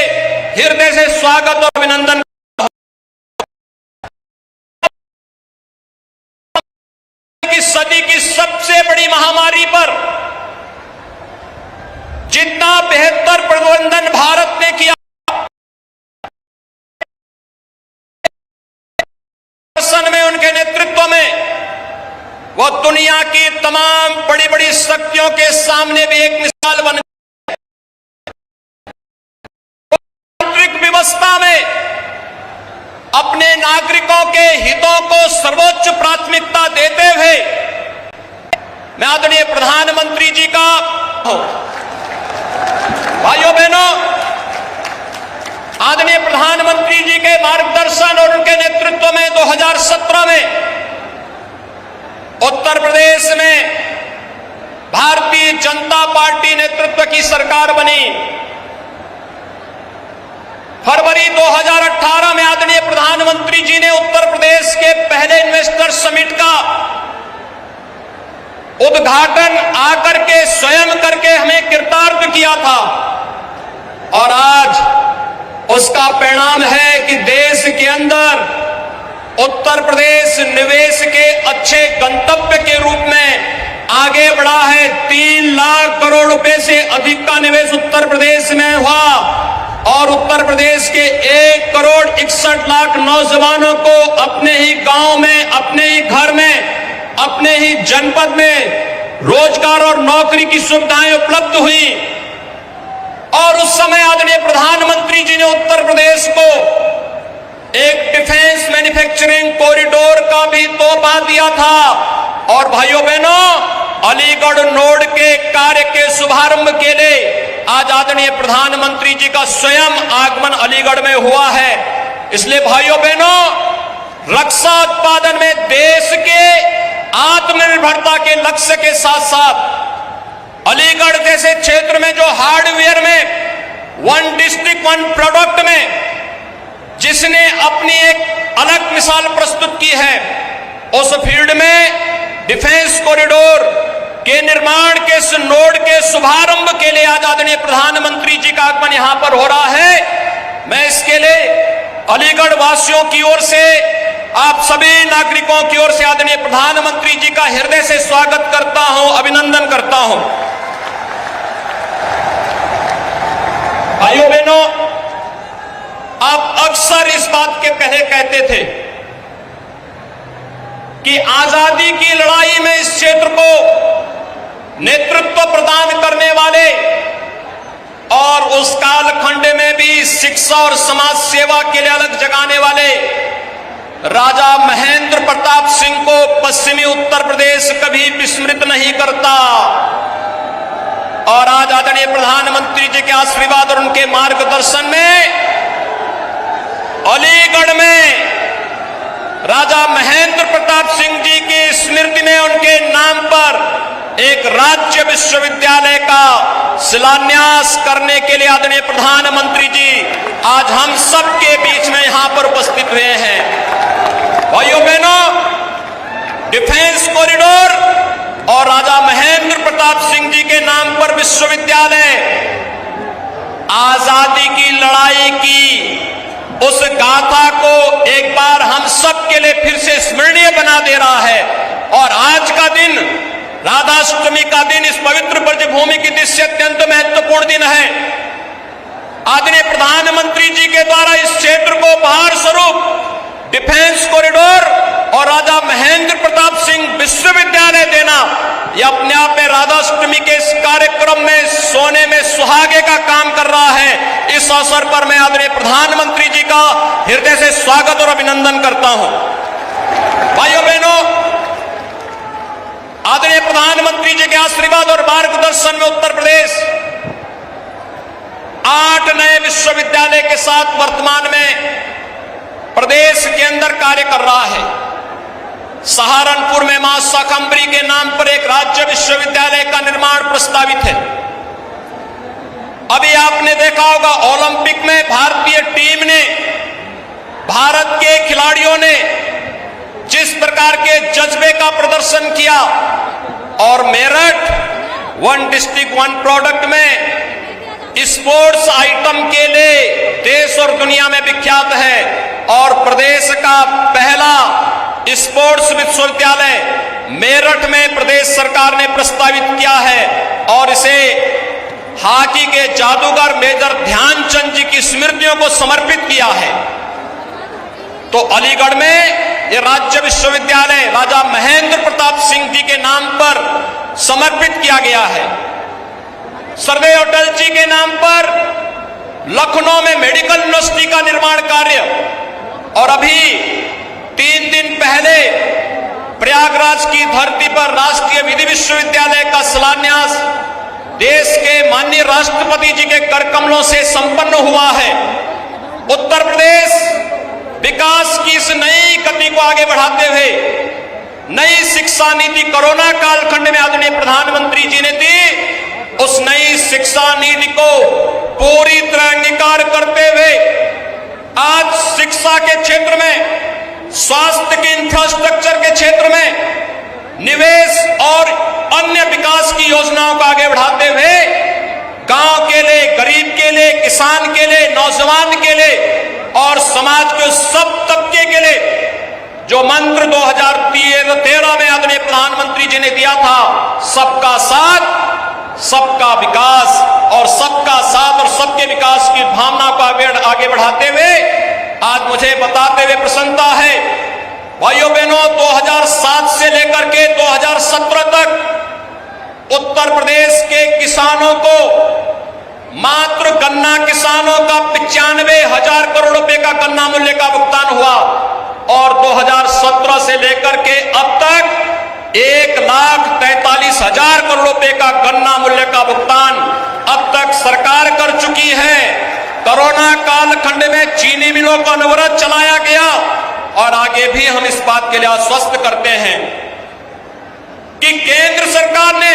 Speaker 17: हृदय से स्वागत और अभिनंदन। की सदी की सबसे बड़ी महामारी पर जितना बेहतर प्रबंधन भारत ने किया, में उनके नेतृत्व में वो दुनिया की तमाम बड़ी बड़ी शक्तियों के सामने भी एक मिसाल बन गई। नागरिकों के हितों को सर्वोच्च प्राथमिकता देते हुए मैं आदरणीय प्रधानमंत्री जी का भाइयों बहनों, आदरणीय प्रधानमंत्री जी के मार्गदर्शन और उनके नेतृत्व में 2017 में उत्तर प्रदेश में भारतीय जनता पार्टी नेतृत्व की सरकार बनी। फरवरी 2018 में आदरणीय प्रधानमंत्री जी ने उत्तर प्रदेश के पहले इन्वेस्टर समिट का उद्घाटन आकर के स्वयं करके हमें कृतार्थ किया था और आज उसका परिणाम है कि देश के अंदर उत्तर प्रदेश निवेश के अच्छे गंतव्य के रूप में आगे बढ़ा है। 3 लाख करोड़ रुपए से अधिक का निवेश उत्तर प्रदेश में हुआ और उत्तर प्रदेश के 1 करोड़ 61 लाख नौजवानों को अपने ही गांव में, अपने ही घर में, अपने ही जनपद में रोजगार और नौकरी की सुविधाएं उपलब्ध हुई। और उस समय आदरणीय प्रधानमंत्री जी ने उत्तर प्रदेश को एक डिफेंस मैन्युफैक्चरिंग कॉरिडोर का भी तोहफा दिया था। और भाइयों बहनों, अलीगढ़ नोड के कार्य के शुभारंभ के लिए आज आदरणीय प्रधानमंत्री जी का स्वयं आगमन अलीगढ़ में हुआ है। इसलिए भाइयों बहनों, रक्षा उत्पादन में देश के आत्मनिर्भरता के लक्ष्य के साथ साथ अलीगढ़ जैसे क्षेत्र में जो हार्डवेयर में 1 डिस्ट्रिक्ट 1 प्रोडक्ट में जिसने अपनी एक अलग मिसाल प्रस्तुत की है, उस फील्ड में डिफेंस कॉरिडोर के निर्माण के इस नोड के शुभारंभ के लिए आज आदरणीय प्रधानमंत्री जी का आगमन यहां पर हो रहा है। मैं इसके लिए अलीगढ़ वासियों की ओर से, आप सभी नागरिकों की ओर से आदरणीय प्रधानमंत्री जी का हृदय से स्वागत करता हूं, अभिनंदन करता हूं। भाइयों बहनों, आप अक्सर इस बात के पहले कहते थे कि आजादी की लड़ाई में इस क्षेत्र को नेतृत्व प्रदान करने वाले और उस कालखंड में भी शिक्षा और समाज सेवा के लिए अलग जगाने वाले राजा महेंद्र प्रताप सिंह को पश्चिमी उत्तर प्रदेश कभी विस्मृत नहीं करता। और आज आदरणीय प्रधानमंत्री जी के आशीर्वाद और उनके मार्गदर्शन में अलीगढ़ में राजा महेंद्र प्रताप सिंह जी की स्मृति में उनके नाम पर एक राज्य विश्वविद्यालय का शिलान्यास करने के लिए आदरणीय प्रधानमंत्री जी आज हम सबके बीच में यहां पर उपस्थित हुए हैं। भाइयों बहनों, डिफेंस कॉरिडोर और राजा महेंद्र प्रताप सिंह जी के नाम पर विश्वविद्यालय आजादी की लड़ाई की उस गाथा को एक बार हम सब के लिए फिर से स्मरणीय बना दे रहा है। और आज का दिन, राधाष्टमी का दिन, इस पवित्र ब्रजभूमि की दृष्टि अत्यंत महत्वपूर्ण दिन है। आदरणीय प्रधानमंत्री जी के द्वारा इस क्षेत्र को उपहार स्वरूप डिफेंस कॉरिडोर और राजा महेंद्र प्रताप सिंह विश्वविद्यालय देना, यह अपने आप में राधाष्टमी के इस कार्यक्रम में सोने में सुहागे का काम कर रहा है। इस अवसर पर मैं आदरणीय प्रधानमंत्री जी का हृदय से स्वागत और अभिनंदन करता हूं। भाइयों बहनों, आदरणीय प्रधानमंत्री जी के आशीर्वाद और मार्गदर्शन में उत्तर प्रदेश 8 नए विश्वविद्यालय के साथ वर्तमान में प्रदेश के अंदर कार्य कर रहा है। सहारनपुर में मां शाकंभरी के नाम पर एक राज्य विश्वविद्यालय का निर्माण प्रस्तावित है। अभी आपने देखा होगा ओलंपिक में भारतीय टीम ने, भारत के खिलाड़ियों ने जिस प्रकार के जज्बे का प्रदर्शन किया और मेरठ 1 डिस्ट्रिक्ट 1 प्रोडक्ट में स्पोर्ट्स आइटम के लिए देश और दुनिया में विख्यात है। और प्रदेश का पहला स्पोर्ट्स विश्वविद्यालय मेरठ में प्रदेश सरकार ने प्रस्तावित किया है और इसे हॉकी के जादूगर मेजर ध्यानचंद जी की स्मृतियों को समर्पित किया है। तो अलीगढ़ में यह राज्य विश्वविद्यालय राजा महेंद्र प्रताप सिंह जी के नाम पर समर्पित किया गया है। सरदार अटल जी के नाम पर लखनऊ में मेडिकल यूनिवर्सिटी का निर्माण कार्य और अभी 3 दिन पहले प्रयागराज की धरती पर राष्ट्रीय विधि विश्वविद्यालय का शिलान्यास देश के माननीय राष्ट्रपति जी के कर कमलों से संपन्न हुआ है। उत्तर प्रदेश विकास की इस नई गति को आगे बढ़ाते हुए नई शिक्षा नीति कोरोना कालखंड में आदरणीय प्रधानमंत्री जी ने दी, उस नई शिक्षा नीति को पूरी तरह अंगीकार करते हुए आज शिक्षा के क्षेत्र में, स्वास्थ्य के इंफ्रास्ट्रक्चर के क्षेत्र में निवेश और अन्य विकास की योजनाओं को आगे बढ़ाते हुए गांव के लिए, गरीब के लिए, किसान के लिए, नौजवान के लिए और समाज के सब तबके के लिए जो मंत्र 2013 में आदरणीय प्रधानमंत्री जी ने दिया था, सबका साथ सबका विकास, और सबका साथ और सबके विकास की भावना को आगे बढ़ाते हुए आज मुझे बताते हुए प्रसन्नता है, भाइयों बहनों, 2007 से लेकर के 2017 तक उत्तर प्रदेश के किसानों को मात्र गन्ना किसानों का 95,000 करोड़ रुपए का गन्ना मूल्य का भुगतान हुआ और 2017 से लेकर के अब तक 1,43,000 करोड़ रुपए का गन्ना मूल्य का भुगतान अब तक सरकार कर चुकी है। कोरोना कालखंड में चीनी मिलों को अनवरत चलाया गया और आगे भी हम इस बात के लिए आश्वस्त करते हैं कि केंद्र सरकार ने,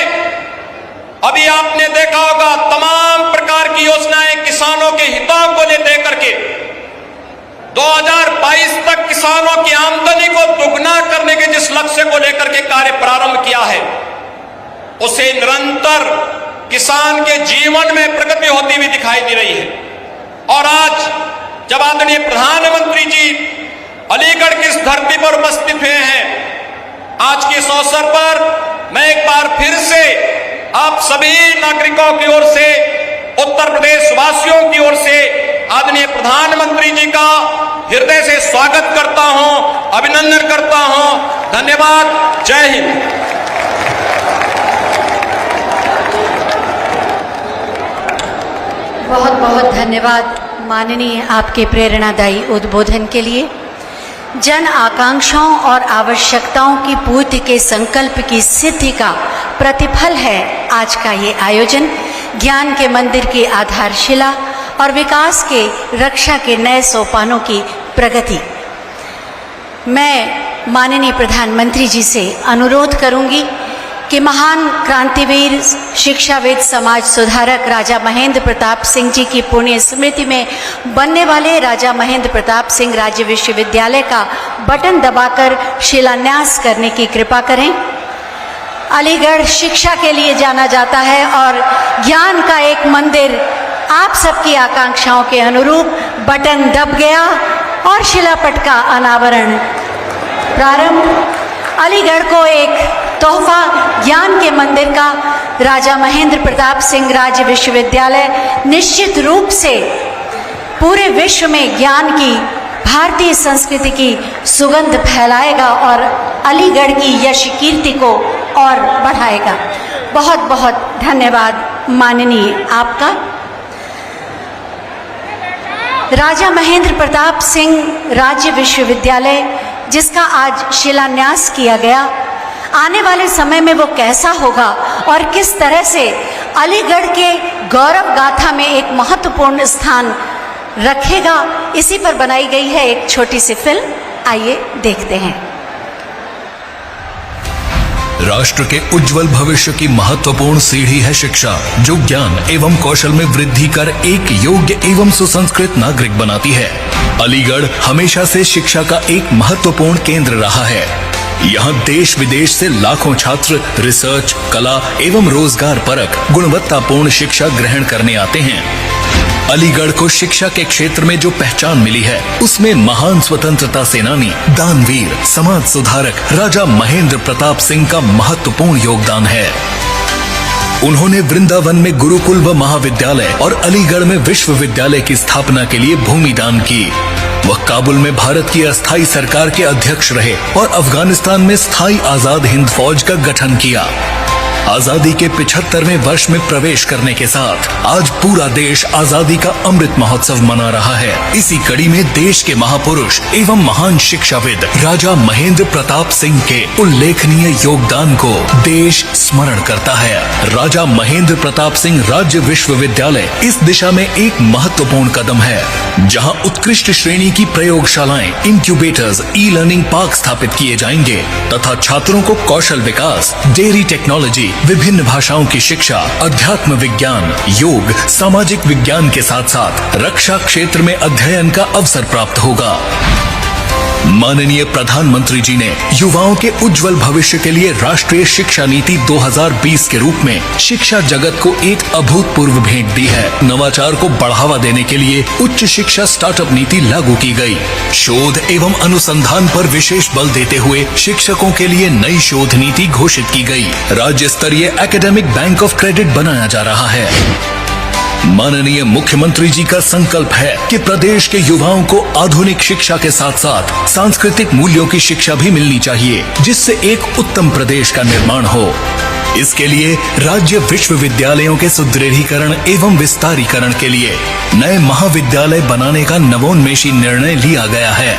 Speaker 17: अभी आपने देखा होगा, तमाम प्रकार की योजनाएं किसानों के हितों को लेकर के 2022 तक किसानों की आमदनी को दुगना करने के जिस लक्ष्य को लेकर के कार्य प्रारंभ किया है, उसे निरंतर किसान के जीवन में प्रगति होती हुई दिखाई दे रही है। और आज जब आदरणीय प्रधानमंत्री जी अलीगढ़ की इस धरती पर उपस्थित हुए हैं, आज के इस अवसर पर मैं एक बार फिर से आप सभी नागरिकों की ओर से, उत्तर प्रदेश वासियों की ओर से आदरणीय प्रधानमंत्री जी का हृदय से स्वागत करता हूं, अभिनंदन करता हूं। धन्यवाद। जय हिंद।
Speaker 12: बहुत बहुत धन्यवाद माननीय आपके प्रेरणादायी उद्बोधन के लिए। जन आकांक्षाओं और आवश्यकताओं की पूर्ति के संकल्प की सिद्धि का प्रतिफल है आज का ये आयोजन। ज्ञान के मंदिर की आधारशिला और विकास के रक्षा के नए सोपानों की प्रगति। मैं माननीय प्रधानमंत्री जी से अनुरोध करूंगी कि महान क्रांतिवीर, शिक्षाविद, समाज सुधारक राजा महेंद्र प्रताप सिंह जी की पुण्य स्मृति में बनने वाले राजा महेंद्र प्रताप सिंह राज्य विश्वविद्यालय का बटन दबाकर शिलान्यास करने की कृपा करें। अलीगढ़ शिक्षा के लिए जाना जाता है और ज्ञान का एक मंदिर आप सबकी आकांक्षाओं के अनुरूप बटन दब गया और शिलापट का अनावरण प्रारंभ। अलीगढ़ को एक तोहफा ज्ञान के मंदिर का राजा महेंद्र प्रताप सिंह राज्य विश्वविद्यालय निश्चित रूप से पूरे विश्व में ज्ञान की, भारतीय संस्कृति की सुगंध फैलाएगा और अलीगढ़ की यश कीर्ति को और बढ़ाएगा। बहुत बहुत धन्यवाद माननीय आपका। राजा महेंद्र प्रताप सिंह राज्य विश्वविद्यालय जिसका आज शिलान्यास किया गया, आने वाले समय में वो कैसा होगा और किस तरह से अलीगढ़ के गौरव गाथा में एक महत्वपूर्ण स्थान रखेगा, इसी पर बनाई गई है एक छोटी सी फिल्म। आइए देखते हैं।
Speaker 18: राष्ट्र के उज्जवल भविष्य की महत्वपूर्ण सीढ़ी है शिक्षा, जो ज्ञान एवं कौशल में वृद्धि कर एक योग्य एवं सुसंस्कृत नागरिक बनाती है। अलीगढ़ हमेशा से शिक्षा का एक महत्वपूर्ण केंद्र रहा है। यहाँ देश विदेश से लाखों छात्र रिसर्च, कला एवं रोजगार परक गुणवत्तापूर्ण शिक्षा ग्रहण करने आते हैं। अलीगढ़ को शिक्षा के क्षेत्र में जो पहचान मिली है, उसमें महान स्वतंत्रता सेनानी, दानवीर, समाज सुधारक राजा महेंद्र प्रताप सिंह का महत्वपूर्ण योगदान है। उन्होंने वृंदावन में गुरुकुल व महाविद्यालय और अलीगढ़ में विश्वविद्यालय की स्थापना के लिए भूमि दान की। वह काबुल में भारत की अस्थायी सरकार के अध्यक्ष रहे और अफगानिस्तान में स्थायी आजाद हिंद फौज का गठन किया। आजादी के 75वें वर्ष में प्रवेश करने के साथ आज पूरा देश आजादी का अमृत महोत्सव मना रहा है। इसी कड़ी में देश के महापुरुष एवं महान शिक्षाविद राजा महेंद्र प्रताप सिंह के उल्लेखनीय योगदान को देश स्मरण करता है। राजा महेंद्र प्रताप सिंह राज्य विश्वविद्यालय इस दिशा में एक महत्वपूर्ण कदम है, जहां उत्कृष्ट श्रेणी की प्रयोगशालाएं, इंक्यूबेटर्स, ई लर्निंग पार्क स्थापित किए जाएंगे तथा छात्रों को कौशल विकास, डेयरी टेक्नोलॉजी, विभिन्न भाषाओं की शिक्षा, अध्यात्म विज्ञान, योग, सामाजिक विज्ञान के साथ साथ रक्षा क्षेत्र में अध्ययन का अवसर प्राप्त होगा। माननीय प्रधानमंत्री जी ने युवाओं के उज्जवल भविष्य के लिए राष्ट्रीय शिक्षा नीति 2020 के रूप में शिक्षा जगत को एक अभूतपूर्व भेंट दी है। नवाचार को बढ़ावा देने के लिए उच्च शिक्षा स्टार्टअप नीति लागू की गई। शोध एवं अनुसंधान पर विशेष बल देते हुए शिक्षकों के लिए नई शोध नीति घोषित की गई। राज्य स्तरीय एकेडमिक बैंक ऑफ क्रेडिट बनाया जा रहा है। माननीय मुख्यमंत्री जी का संकल्प है कि प्रदेश के युवाओं को आधुनिक शिक्षा के साथ साथ सांस्कृतिक मूल्यों की शिक्षा भी मिलनी चाहिए, जिससे एक उत्तम प्रदेश का निर्माण हो। इसके लिए राज्य विश्वविद्यालयों के सुदृढ़ीकरण एवं विस्तारीकरण के लिए नए महाविद्यालय बनाने का नवोन्मेषी निर्णय लिया गया है।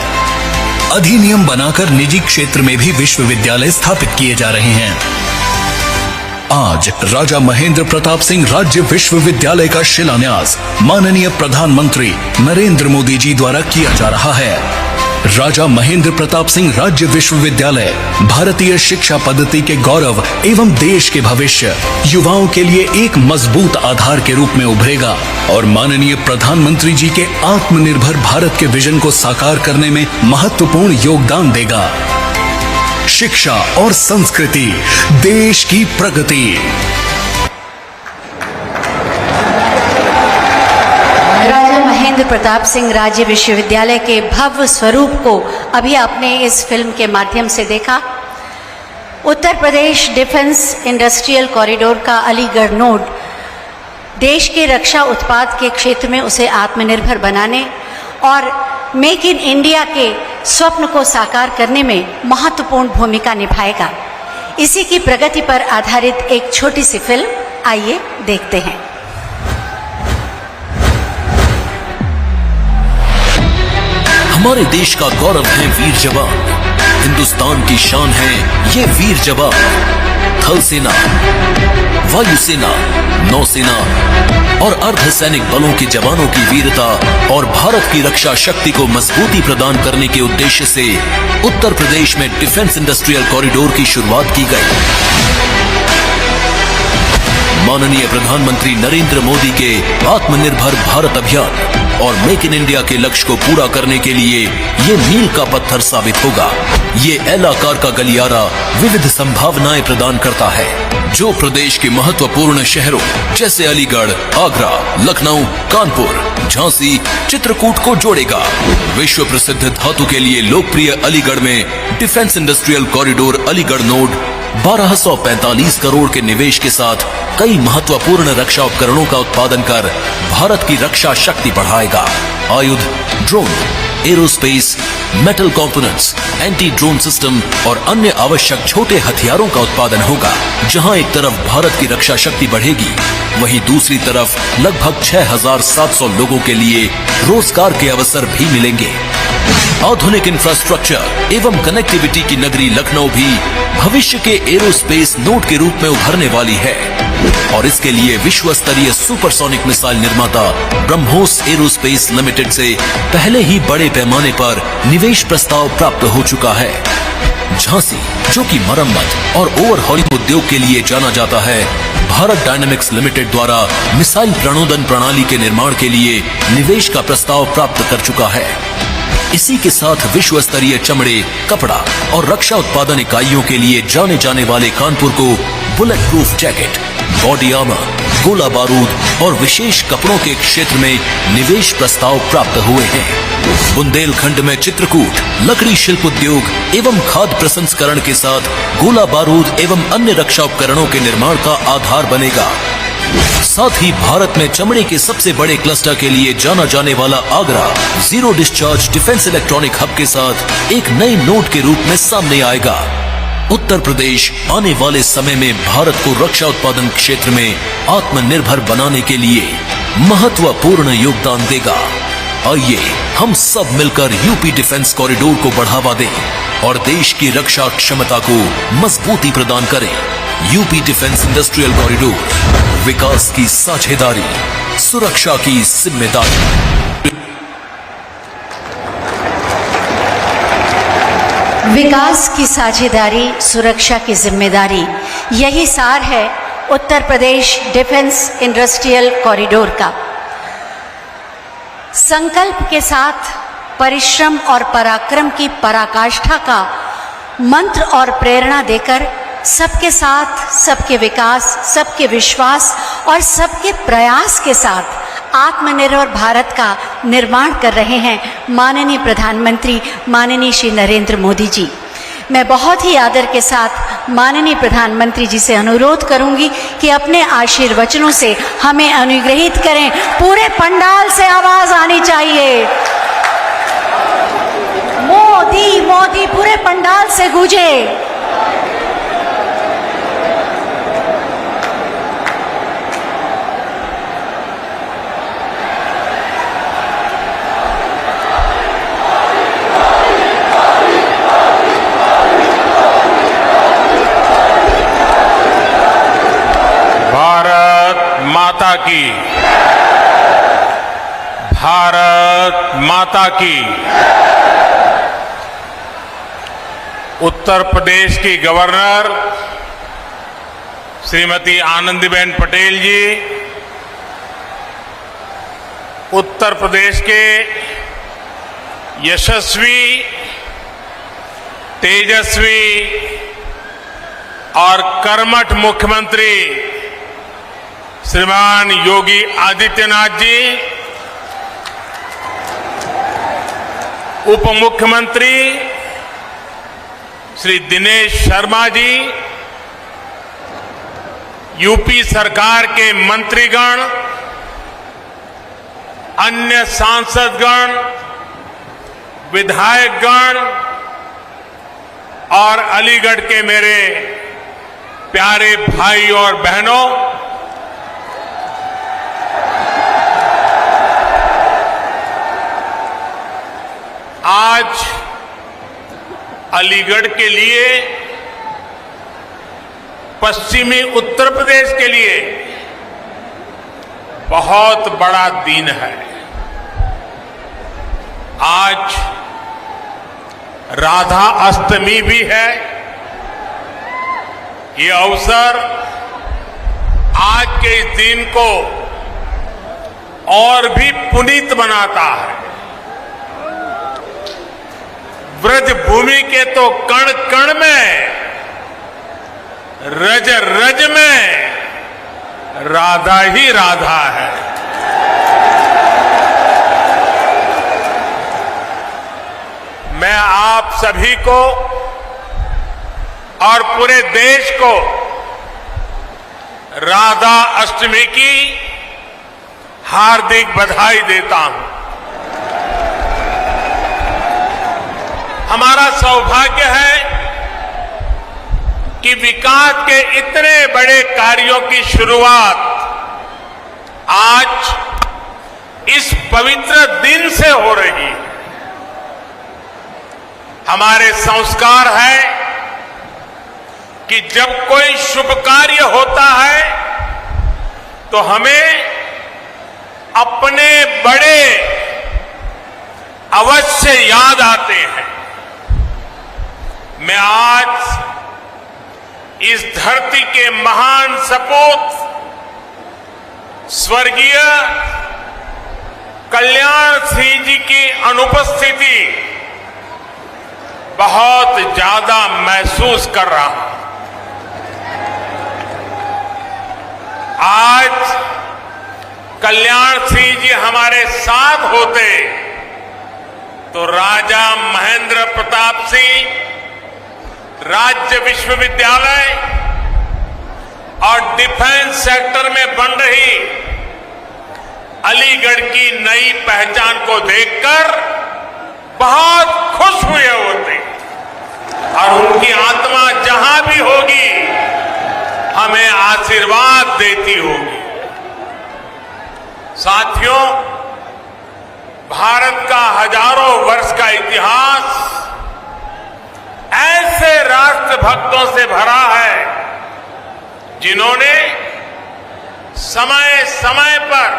Speaker 18: अधिनियम बनाकर निजी क्षेत्र में भी विश्वविद्यालय स्थापित किए जा रहे हैं। आज राजा महेंद्र प्रताप सिंह राज्य विश्वविद्यालय का शिलान्यास माननीय प्रधानमंत्री नरेंद्र मोदी जी द्वारा किया जा रहा है। राजा महेंद्र प्रताप सिंह राज्य विश्वविद्यालय भारतीय शिक्षा पद्धति के गौरव एवं देश के भविष्य, युवाओं के लिए एक मजबूत आधार के रूप में उभरेगा और माननीय प्रधानमंत्री जी के आत्मनिर्भर भारत के विजन को साकार करने में महत्वपूर्ण योगदान देगा। शिक्षा और संस्कृति, देश की प्रगति।
Speaker 12: राजा महेंद्र प्रताप सिंह राज्य विश्वविद्यालय के भव्य स्वरूप को अभी आपने इस फिल्म के माध्यम से देखा। Uttar Pradesh defence industrial corridor का अलीगढ़ नोड देश के रक्षा उत्पाद के क्षेत्र में उसे आत्मनिर्भर बनाने और मेक इन इंडिया के स्वप्न को साकार करने में महत्वपूर्ण भूमिका निभाएगा। इसी की प्रगति पर आधारित एक छोटी सी फिल्म, आइए देखते हैं।
Speaker 18: हमारे देश का गौरव है वीर जवान, हिंदुस्तान की शान है ये वीर जवान। थल सेना, वायुसेना, नौसेना और अर्धसैनिक बलों के जवानों की वीरता और भारत की रक्षा शक्ति को मजबूती प्रदान करने के उद्देश्य से उत्तर प्रदेश में डिफेंस इंडस्ट्रियल कॉरिडोर की शुरुआत की गई। माननीय प्रधानमंत्री नरेंद्र मोदी के आत्मनिर्भर भारत अभियान और मेक इन इंडिया के लक्ष्य को पूरा करने के लिए ये मील का पत्थर साबित होगा। ये एल आकार का गलियारा विविध संभावनाएं प्रदान करता है, जो प्रदेश के महत्वपूर्ण शहरों जैसे अलीगढ़, आगरा, लखनऊ, कानपुर, झांसी, चित्रकूट को जोड़ेगा। विश्व प्रसिद्ध धातु के लिए लोकप्रिय अलीगढ़ में defence industrial corridor Aligarh node 1245 crore के निवेश के साथ कई महत्वपूर्ण रक्षा उपकरणों का उत्पादन कर भारत की रक्षा शक्ति बढ़ाएगा। आयुध, drone, aerospace, metal components, anti drone system और अन्य आवश्यक छोटे हथियारों का उत्पादन होगा। जहां एक तरफ भारत की रक्षा शक्ति बढ़ेगी, वहीं दूसरी तरफ लगभग 6,700 लोगों के लिए रोजगार के अवसर भी मिलेंगे। आधुनिक इंफ्रास्ट्रक्चर एवं कनेक्टिविटी की नगरी लखनऊ भी भविष्य के एरोस्पेस नोड के रूप में उभरने वाली है और इसके लिए विश्व स्तरीय सुपरसोनिक मिसाइल निर्माता ब्रह्मोस एरोस्पेस लिमिटेड से पहले ही बड़े पैमाने पर निवेश प्रस्ताव प्राप्त हो चुका है। झांसी, जो कि मरम्मत और ओवरहॉलिंग उद्योग के लिए जाना जाता है, भारत डायनामिक्स लिमिटेड द्वारा मिसाइल प्रणोदन प्रणाली के निर्माण के लिए निवेश का प्रस्ताव प्राप्त कर चुका है। इसी के साथ विश्व स्तरीय चमड़े, कपड़ा और रक्षा उत्पादन इकाइयों के लिए जाने जाने वाले कानपुर को bullet proof jacket, body armour, गोला बारूद और विशेष कपड़ों के क्षेत्र में निवेश प्रस्ताव प्राप्त हुए हैं। बुंदेलखंड में चित्रकूट लकड़ी शिल्प उद्योग एवं खाद्य प्रसंस्करण के साथ गोला बारूद एवं अन्य रक्षा उपकरणों के निर्माण का आधार बनेगा। साथ ही भारत में चमड़े के सबसे बड़े क्लस्टर के लिए जाना जाने वाला Agra zero discharge defence electronic hub के साथ एक नए नोड के रूप में सामने आएगा। उत्तर प्रदेश आने वाले समय में भारत को रक्षा उत्पादन क्षेत्र में आत्मनिर्भर बनाने के लिए महत्वपूर्ण योगदान देगा। आइए हम सब मिलकर यूपी डिफेंस कॉरिडोर को बढ़ावा दें और देश की रक्षा क्षमता को मजबूती प्रदान करें। यूपी डिफेंस इंडस्ट्रियल कॉरिडोर, विकास की साझेदारी, सुरक्षा की जिम्मेदारी।
Speaker 12: विकास की साझेदारी, सुरक्षा की जिम्मेदारी, यही सार है Uttar Pradesh defence industrial corridor का। संकल्प के साथ परिश्रम और पराक्रम की पराकाष्ठा का मंत्र और प्रेरणा देकर सबके साथ, सबके विकास, सबके विश्वास और सबके प्रयास के साथ आत्मनिर्भर भारत का निर्माण कर रहे हैं माननीय प्रधानमंत्री माननीय श्री नरेंद्र मोदी जी। मैं बहुत ही आदर के साथ माननीय प्रधानमंत्री जी से अनुरोध करूंगी कि अपने आशीर्वचनों से हमें अनुग्रहित करें। पूरे पंडाल से आवाज आनी चाहिए, मोदी मोदी पूरे पंडाल से गूंजे।
Speaker 16: माता की, भारत माता की। उत्तर प्रदेश की गवर्नर श्रीमती आनंदीबेन पटेल जी, उत्तर प्रदेश के यशस्वी, तेजस्वी और कर्मठ मुख्यमंत्री श्रीमान योगी आदित्यनाथ जी, उप मुख्यमंत्री श्री दिनेश शर्मा जी, यूपी सरकार के मंत्रीगण, अन्य सांसदगण, विधायकगण और अलीगढ़ के मेरे प्यारे भाई और बहनों, आज अलीगढ़ के लिए, पश्चिमी उत्तर प्रदेश के लिए बहुत बड़ा दिन है। आज राधा अष्टमी भी है। ये अवसर आज के इस दिन को और भी पुनीत बनाता है। ब्रज भूमि के तो कण कण में, रज रज में राधा ही राधा है। मैं आप सभी को और पूरे देश को राधा अष्टमी की हार्दिक बधाई देता हूं। हमारा सौभाग्य है कि विकास के इतने बड़े कार्यों की शुरुआत आज इस पवित्र दिन से हो रही है। हमारे संस्कार है कि जब कोई शुभ कार्य होता है तो हमें अपने बड़े अवश्य याद आते हैं। मैं आज इस धरती के महान सपूत स्वर्गीय कल्याण सिंह जी की अनुपस्थिति बहुत ज्यादा महसूस कर रहा हूं। आज कल्याण सिंह जी हमारे साथ होते तो राजा महेंद्र प्रताप सिंह राज्य विश्वविद्यालय और डिफेंस सेक्टर में बन रही अलीगढ़ की नई पहचान को देखकर बहुत खुश हुए होते। और उनकी आत्मा जहां भी होगी हमें आशीर्वाद देती होगी। साथियों, भारत का हजारों वर्ष का इतिहास ऐसे राष्ट्रभक्तों से भरा है जिन्होंने समय समय पर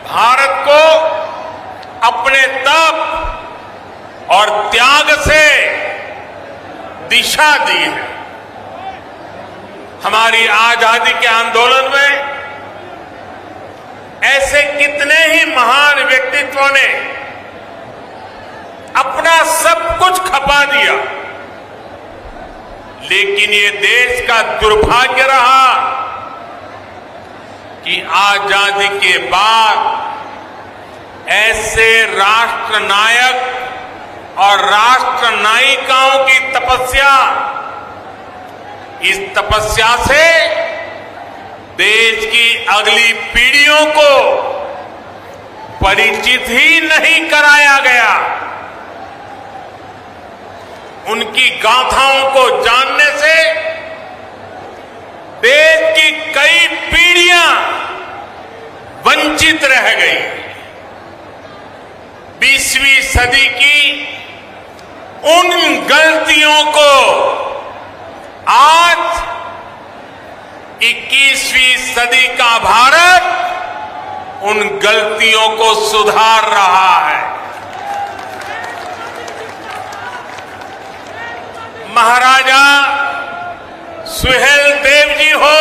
Speaker 16: भारत को अपने तप और त्याग से दिशा दी है। हमारी आजादी के आंदोलन में ऐसे कितने ही महान व्यक्तित्वों ने अपना सब कुछ खपा दिया, लेकिन ये देश का दुर्भाग्य रहा कि आजादी के बाद ऐसे राष्ट्र नायक और राष्ट्र नायिकाओं की तपस्या, इस तपस्या से देश की अगली पीढ़ियों को परिचित ही नहीं कराया गया। उनकी गाथाओं को जानने से देश की कई पीढ़ियां वंचित रह गई। 20वीं सदी की उन गलतियों को आज 21वीं सदी का भारत उन गलतियों को सुधार रहा है। महाराजा सुहेलदेव जी हो,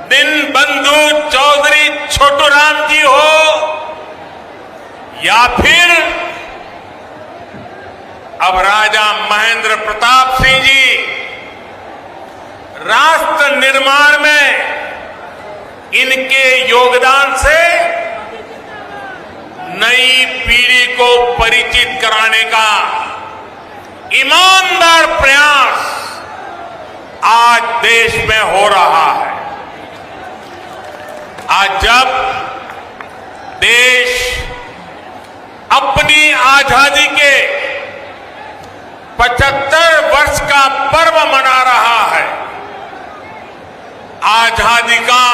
Speaker 16: दीनबंधु चौधरी छोटूराम जी हो, या फिर अब राजा महेंद्र प्रताप सिंह जी, राष्ट्र निर्माण में इनके योगदान से नई पीढ़ी को परिचित कराने का ईमानदार प्रयास आज देश में हो रहा है। आज जब देश अपनी आजादी के 75 वर्ष का पर्व मना रहा है, आजादी का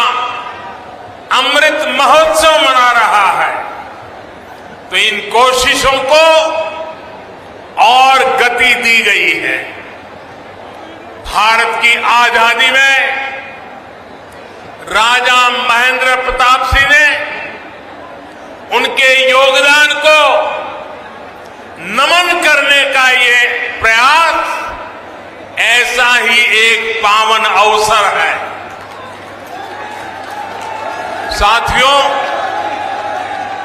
Speaker 16: अमृत महोत्सव मना रहा है, तो इन कोशिशों को और गति दी गई है। भारत की आजादी में राजा महेंद्र प्रताप सिंह ने उनके योगदान को नमन करने का ये प्रयास ऐसा ही एक पावन अवसर है। साथियों,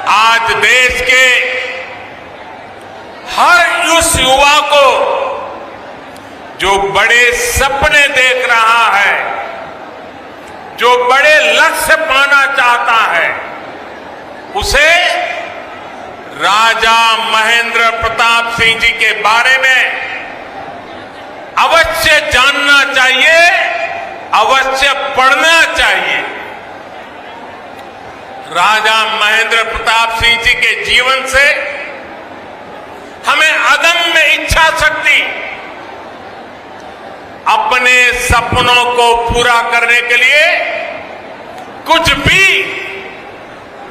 Speaker 16: आज देश के हर उस युवा को जो बड़े सपने देख रहा है, जो बड़े लक्ष्य पाना चाहता है, उसे राजा महेंद्र प्रताप सिंह जी के बारे में अवश्य जानना चाहिए, अवश्य पढ़ना चाहिए। राजा महेंद्र प्रताप सिंह जी के जीवन से हमें अदम्य इच्छा शक्ति, अपने सपनों को पूरा करने के लिए कुछ भी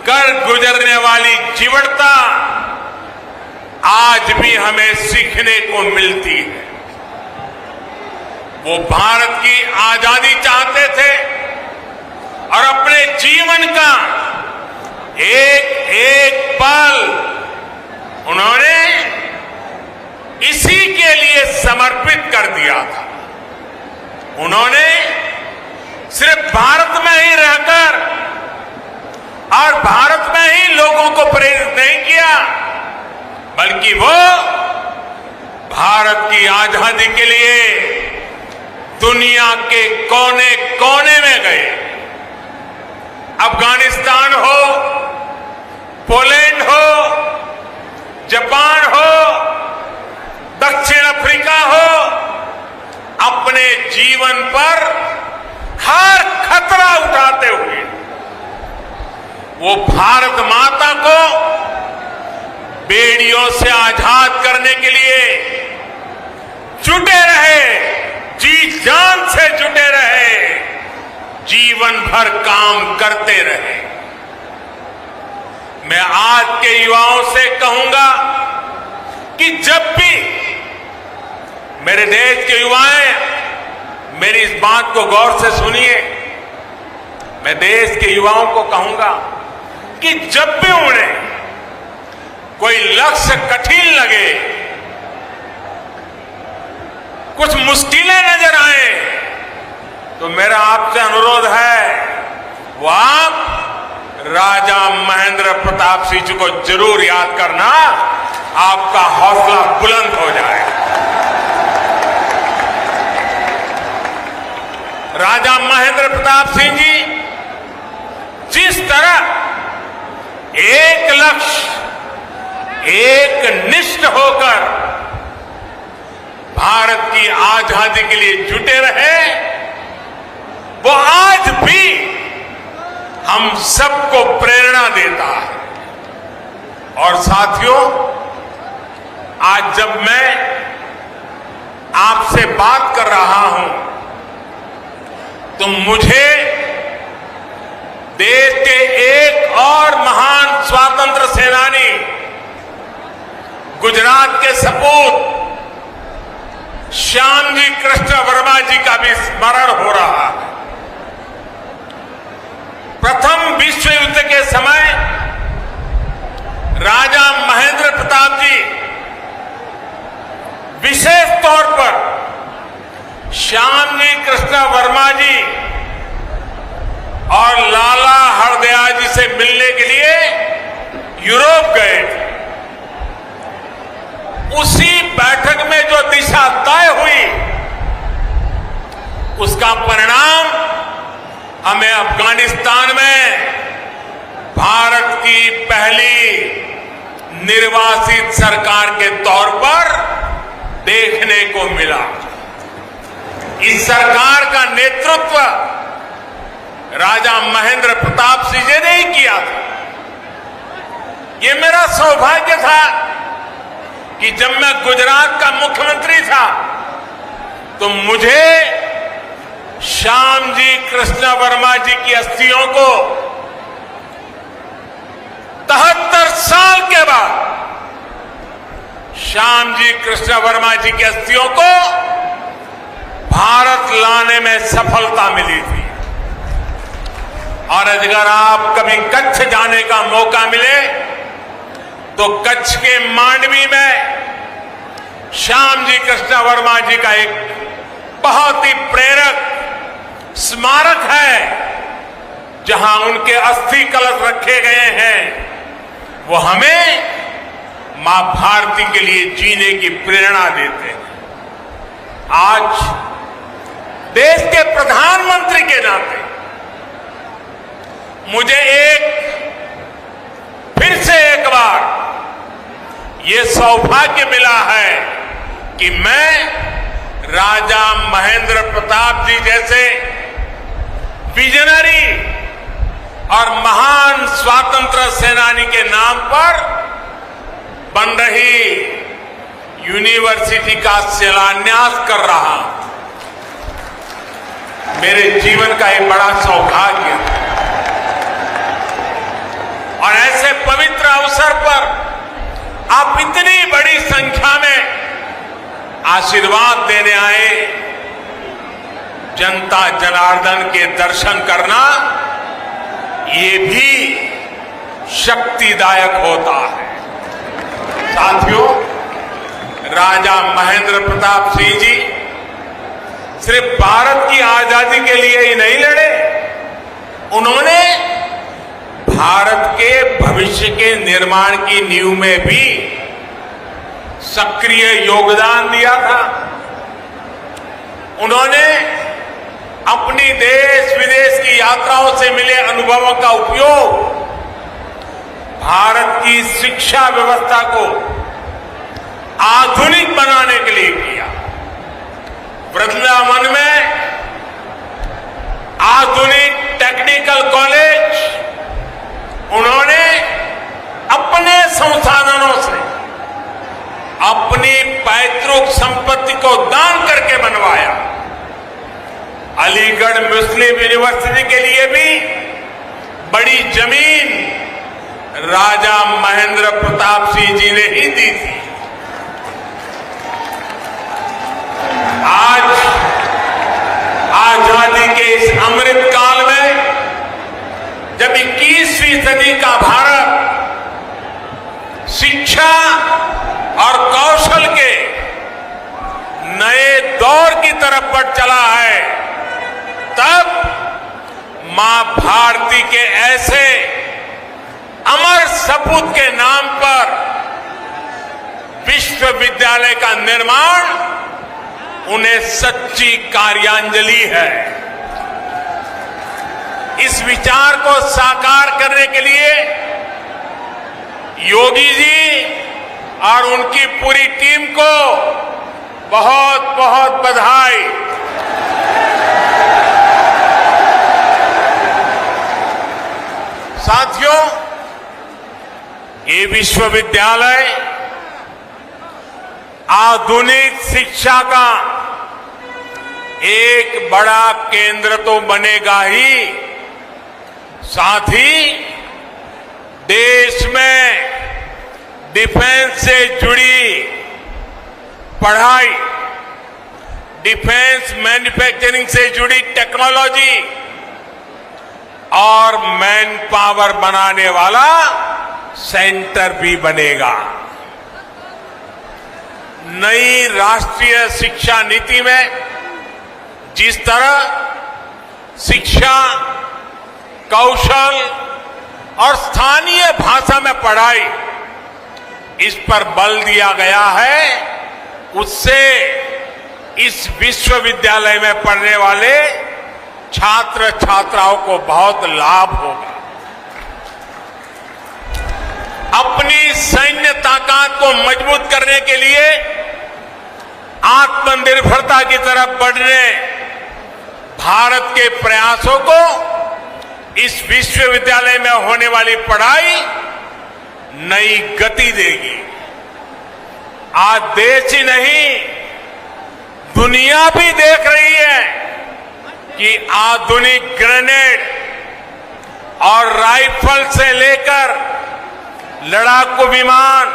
Speaker 16: कर गुजरने वाली जीवटता आज भी हमें सीखने को मिलती है। वो भारत की आजादी चाहते थे और अपने जीवन का एक एक पल उन्होंने इसी के लिए समर्पित कर दिया था। उन्होंने सिर्फ भारत में ही रहकर और भारत में ही लोगों को प्रेरित नहीं किया, बल्कि वो भारत की आजादी के लिए दुनिया के कोने कोने में गए। अफगानिस्तान हो, पोलैंड हो, जापान हो, दक्षिण अफ्रीका हो, अपने जीवन पर हर खतरा उठाते हुए वो भारत माता को बेड़ियों से आजाद करने के लिए जुटे रहे, जी जान से जुटे रहे, जीवन भर काम करते रहे। मैं आज के युवाओं से कहूंगा कि जब भी मेरे देश के युवाएं, मेरी इस बात को गौर से सुनिए, मैं देश के युवाओं को कहूंगा कि जब भी उन्हें कोई लक्ष्य कठिन लगे, कुछ मुश्किलें नजर आए, तो मेरा आपसे अनुरोध है वो आप राजा महेंद्र प्रताप सिंह जी को जरूर याद करना, आपका हौसला बुलंद हो जाए। राजा महेंद्र प्रताप सिंह जी जिस तरह एक लक्ष्य, एक निष्ठ होकर भारत की आजादी के लिए जुटे रहे, वो आज भी हम सबको प्रेरणा देता है। और साथियों, आज जब मैं आपसे बात कर रहा हूं तो मुझे देश के एक और महान स्वतंत्र सेनानी, गुजरात के सपूत श्यामजी कृष्ण वर्मा जी का भी स्मरण हो रहा है। प्रथम विश्व युद्ध के समय राजा महेंद्र प्रताप जी विशेष तौर पर श्यामजी कृष्ण वर्मा जी और लाला हरदयाल जी से मिलने के लिए यूरोप गए थे। उसी बैठक में जो दिशा तय हुई, उसका परिणाम हमें अफगानिस्तान में भारत की पहली निर्वासित सरकार के तौर पर देखने को मिला। इस सरकार का नेतृत्व राजा महेंद्र प्रताप सिंह जी ने ही किया था। ये मेरा सौभाग्य था कि जब मैं गुजरात का मुख्यमंत्री था तो मुझे श्यामजी कृष्ण वर्मा जी की अस्थियों को 73 साल के बाद श्यामजी कृष्ण वर्मा जी की अस्थियों को भारत लाने में सफलता मिली थी। और अगर आप कभी कच्छ जाने का मौका मिले तो कच्छ के मांडवी में श्यामजी कृष्ण वर्मा जी का एक बहुत ही प्रेरक स्मारक है, जहां उनके अस्थि कलश रखे गए हैं। वो हमें मां भारती के लिए जीने की प्रेरणा देते हैं। आज देश के प्रधानमंत्री के नाते मुझे फिर से एक बार ये सौभाग्य मिला है कि मैं राजा महेंद्र प्रताप जी जैसे विजनरी और महान स्वतंत्र सेनानी के नाम पर बन रही यूनिवर्सिटी का शिलान्यास कर रहा हूं। मेरे जीवन का एक बड़ा सौभाग्य है। और ऐसे पवित्र अवसर पर आप इतनी बड़ी संख्या में आशीर्वाद देने आए। जनता जनार्दन के दर्शन करना ये भी शक्तिदायक होता है। साथियों, राजा महेंद्र प्रताप सिंह जी सिर्फ भारत की आजादी के लिए ही नहीं लड़े, उन्होंने भारत के भविष्य के निर्माण की नींव में भी सक्रिय योगदान दिया था। उन्होंने अपनी देश विदेश की यात्राओं से मिले अनुभवों का उपयोग भारत की शिक्षा व्यवस्था को आधुनिक बनाने के लिए किया। वृंदावन में आधुनिक टेक्निकल कॉलेज उन्होंने अपने संसाधनों से पैतृक संपत्ति को दान करके बनवाया। अलीगढ़ मुस्लिम यूनिवर्सिटी के लिए भी बड़ी जमीन राजा महेंद्र प्रताप सिंह जी ने ही दी थी। आज आजादी के इस अमृत काल में जब 21वीं सदी का भारत शिक्षा और कौशल के नए दौर की तरफ बढ़ चला है, तब मां भारती के ऐसे अमर सपूत के नाम पर विश्वविद्यालय का निर्माण उन्हें सच्ची कार्यांजलि है। इस विचार को साकार करने के लिए योगी जी और उनकी पूरी टीम को बहुत बहुत बधाई। साथियों, ये विश्वविद्यालय आधुनिक शिक्षा का एक बड़ा केंद्र तो बनेगा ही, साथ ही देश में डिफेंस से जुड़ी पढ़ाई, डिफेंस मैन्युफैक्चरिंग से जुड़ी टेक्नोलॉजी और मैन पावर बनाने वाला सेंटर भी बनेगा। नई राष्ट्रीय शिक्षा नीति में जिस तरह शिक्षा, कौशल और स्थानीय भाषा में पढ़ाई, इस पर बल दिया गया है, उससे इस विश्वविद्यालय में पढ़ने वाले छात्र छात्राओं को बहुत लाभ होगा। अपनी सैन्य ताकत को मजबूत करने के लिए आत्मनिर्भरता की तरफ बढ़ने भारत के प्रयासों को इस विश्वविद्यालय में होने वाली पढ़ाई नई गति देगी। आज देश ही नहीं, दुनिया भी देख रही है कि आधुनिक ग्रेनेड और राइफल से लेकर लड़ाकू विमान,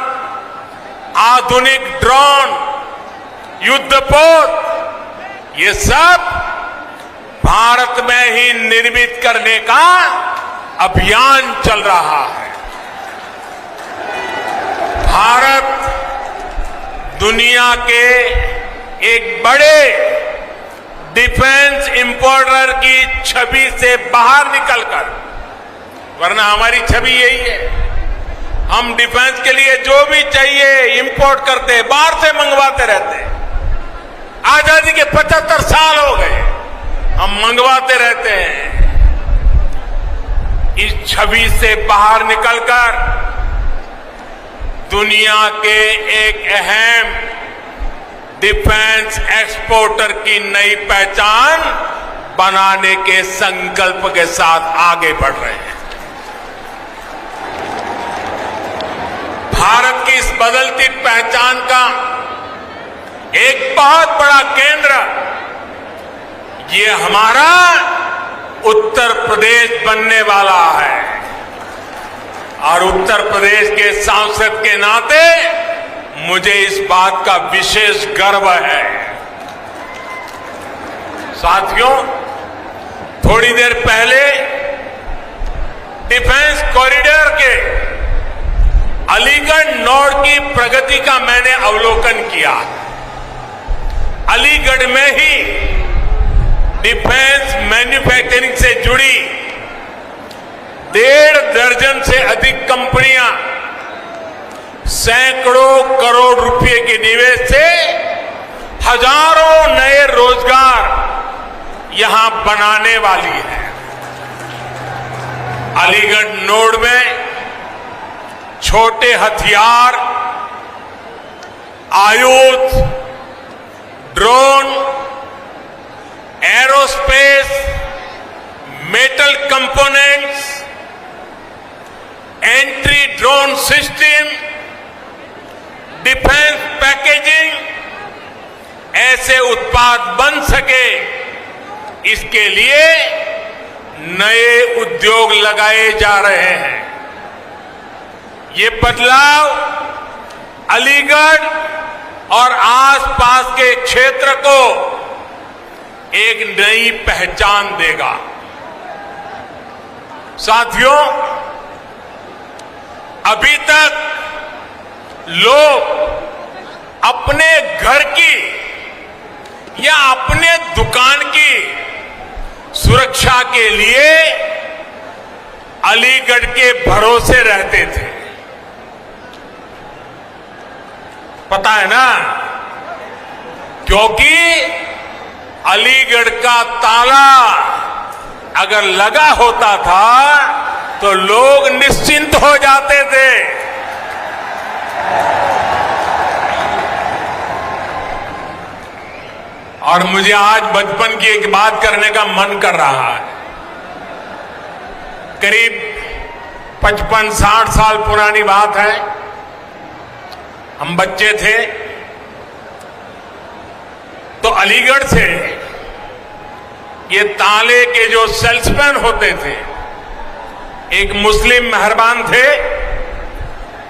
Speaker 16: आधुनिक ड्रोन, युद्धपोत, ये सब भारत में ही निर्मित करने का अभियान चल रहा है। भारत दुनिया के एक बड़े डिफेंस इंपोर्टर की छवि से बाहर निकलकर, वरना हमारी छवि यही है, हम डिफेंस के लिए जो भी चाहिए इंपोर्ट करते, बाहर से मंगवाते रहते। आजादी के 75 साल हो गए, हम मंगवाते रहते हैं। इस छवि से बाहर निकलकर दुनिया के एक अहम डिफेंस एक्सपोर्टर की नई पहचान बनाने के संकल्प के साथ आगे बढ़ रहे हैं। भारत की इस बदलती पहचान का एक बहुत बड़ा केंद्र ये हमारा उत्तर प्रदेश बनने वाला है, और उत्तर प्रदेश के सांसद के नाते मुझे इस बात का विशेष गर्व है। साथियों, थोड़ी देर पहले डिफेंस कॉरिडोर के अलीगढ़ नोड की प्रगति का मैंने अवलोकन किया। अलीगढ़ में ही डिफेंस मैन्युफैक्चरिंग से जुड़ी 1.5 दर्जन से अधिक कंपनियां सैकड़ों करोड़ रुपए के निवेश से हजारों नए रोजगार यहां बनाने वाली है। अलीगढ़ नोड में छोटे हथियार, आयुध, drone, aerospace, metal components, entry drone system, defence packaging ऐसे उत्पाद बन सके, इसके लिए नए उद्योग लगाए जा रहे हैं। ये बदलाव अलीगढ़ और आसपास के क्षेत्र को एक नई पहचान देगा। साथियों, अभी तक लोग अपने घर की या अपने दुकान की सुरक्षा के लिए अलीगढ़ के भरोसे रहते थे। पता है ना, क्योंकि अलीगढ़ का ताला अगर लगा होता था तो लोग निश्चिंत हो जाते थे। और मुझे आज बचपन की एक बात करने का मन कर रहा है। करीब 55-60 साल पुरानी बात है। हम बच्चे थे तो अलीगढ़ से ये ताले के जो सेल्समैन होते थे, एक मुस्लिम मेहरबान थे,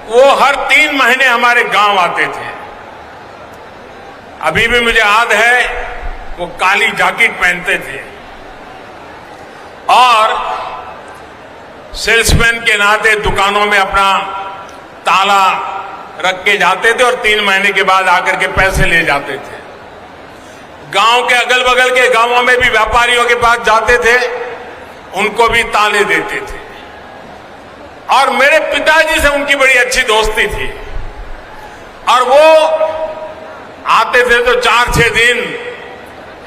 Speaker 16: वो हर 3 महीने हमारे गांव आते थे। अभी भी मुझे याद है, वो काली जैकेट पहनते थे और सेल्समैन के नाते दुकानों में अपना ताला रख के जाते थे और 3 महीने के बाद आकर के पैसे ले जाते थे। गांव के अगल बगल के गांवों में भी व्यापारियों के पास जाते थे, उनको भी ताले देते थे। और मेरे पिताजी से उनकी बड़ी अच्छी दोस्ती थी और वो आते थे तो 4-6 दिन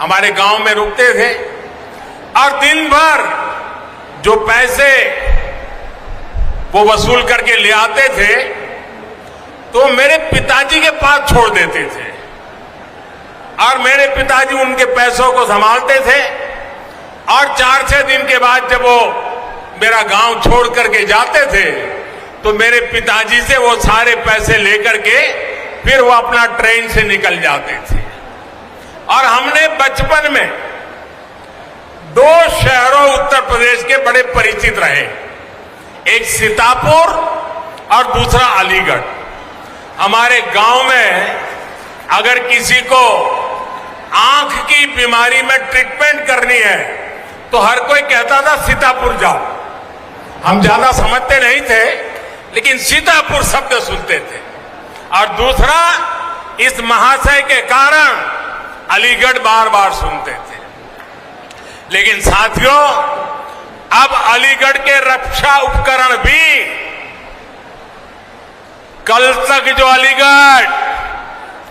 Speaker 16: हमारे गांव में रुकते थे और दिन भर जो पैसे वो वसूल करके ले आते थे तो मेरे पिताजी के पास छोड़ देते थे और मेरे पिताजी उनके पैसों को संभालते थे। और 4-6 दिन के बाद जब वो मेरा गांव छोड़ करके जाते थे तो मेरे पिताजी से वो सारे पैसे लेकर के फिर वो अपना ट्रेन से निकल जाते थे। और हमने बचपन में 2 शहरों उत्तर प्रदेश के बड़े परिचित रहे, एक सीतापुर और दूसरा अलीगढ़। हमारे गांव में अगर किसी को आंख की बीमारी में ट्रीटमेंट करनी है तो हर कोई कहता था सीतापुर जाओ। हम ज्यादा समझते नहीं थे, लेकिन सीतापुर शब्द सुनते थे। और दूसरा, इस महाशय के कारण अलीगढ़ बार बार सुनते थे। लेकिन साथियों, अब अलीगढ़ के रक्षा उपकरण भी, कल तक जो अलीगढ़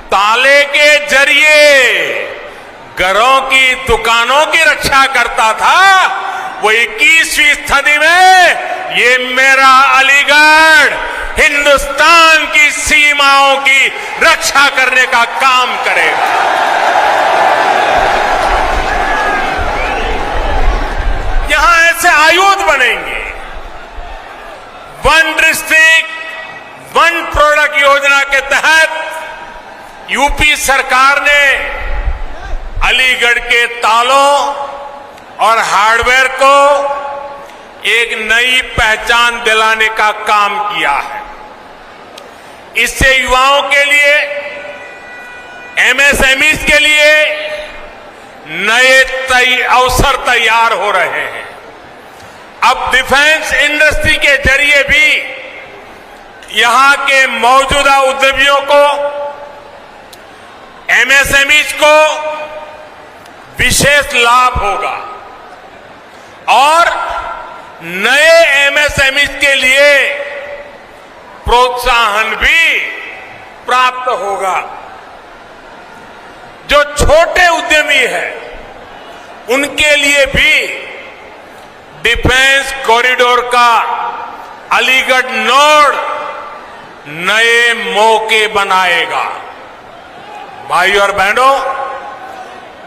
Speaker 16: ताले के जरिए घरों की दुकानों की रक्षा करता था, वो 21वीं सदी में ये मेरा अलीगढ़ हिंदुस्तान की सीमाओं की रक्षा करने का काम करेगा। यहां ऐसे आयुध बनेंगे। 1 डिस्ट्रिक्ट 1 प्रोडक्ट योजना के तहत यूपी सरकार ने अलीगढ़ के तालों और हार्डवेयर को एक नई पहचान दिलाने का काम किया है। इससे युवाओं के लिए, एमएसएमईज के लिए नए अवसर तैयार हो रहे हैं। अब डिफेंस इंडस्ट्री के जरिए भी यहां के मौजूदा उद्यमियों को, एमएसएमईज को विशेष लाभ होगा और नए एमएसएमईज के लिए प्रोत्साहन भी प्राप्त होगा। जो छोटे उद्यमी हैं, उनके लिए भी डिफेंस कॉरिडोर का अलीगढ़ नोड नए मौके बनाएगा। भाइयों और बहनों,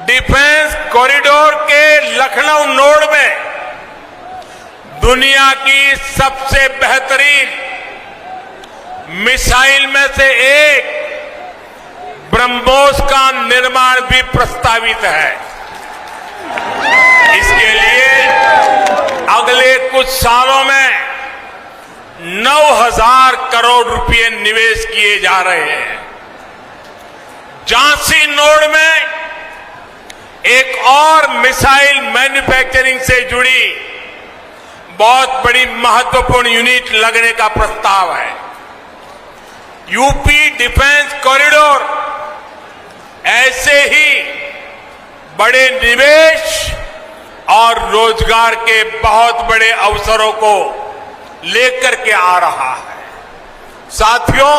Speaker 16: डिफेंस कॉरिडोर के लखनऊ नोड में दुनिया की सबसे बेहतरीन मिसाइल में से एक ब्रह्मोस का निर्माण भी प्रस्तावित है। इसके लिए अगले कुछ सालों में 9,000 करोड़ रुपए निवेश किए जा रहे हैं। झांसी नोड में एक और मिसाइल मैन्युफैक्चरिंग से जुड़ी बहुत बड़ी महत्वपूर्ण यूनिट लगने का प्रस्ताव है। यूपी डिफेंस कॉरिडोर ऐसे ही बड़े निवेश और रोजगार के बहुत बड़े अवसरों को लेकर के आ रहा है। साथियों,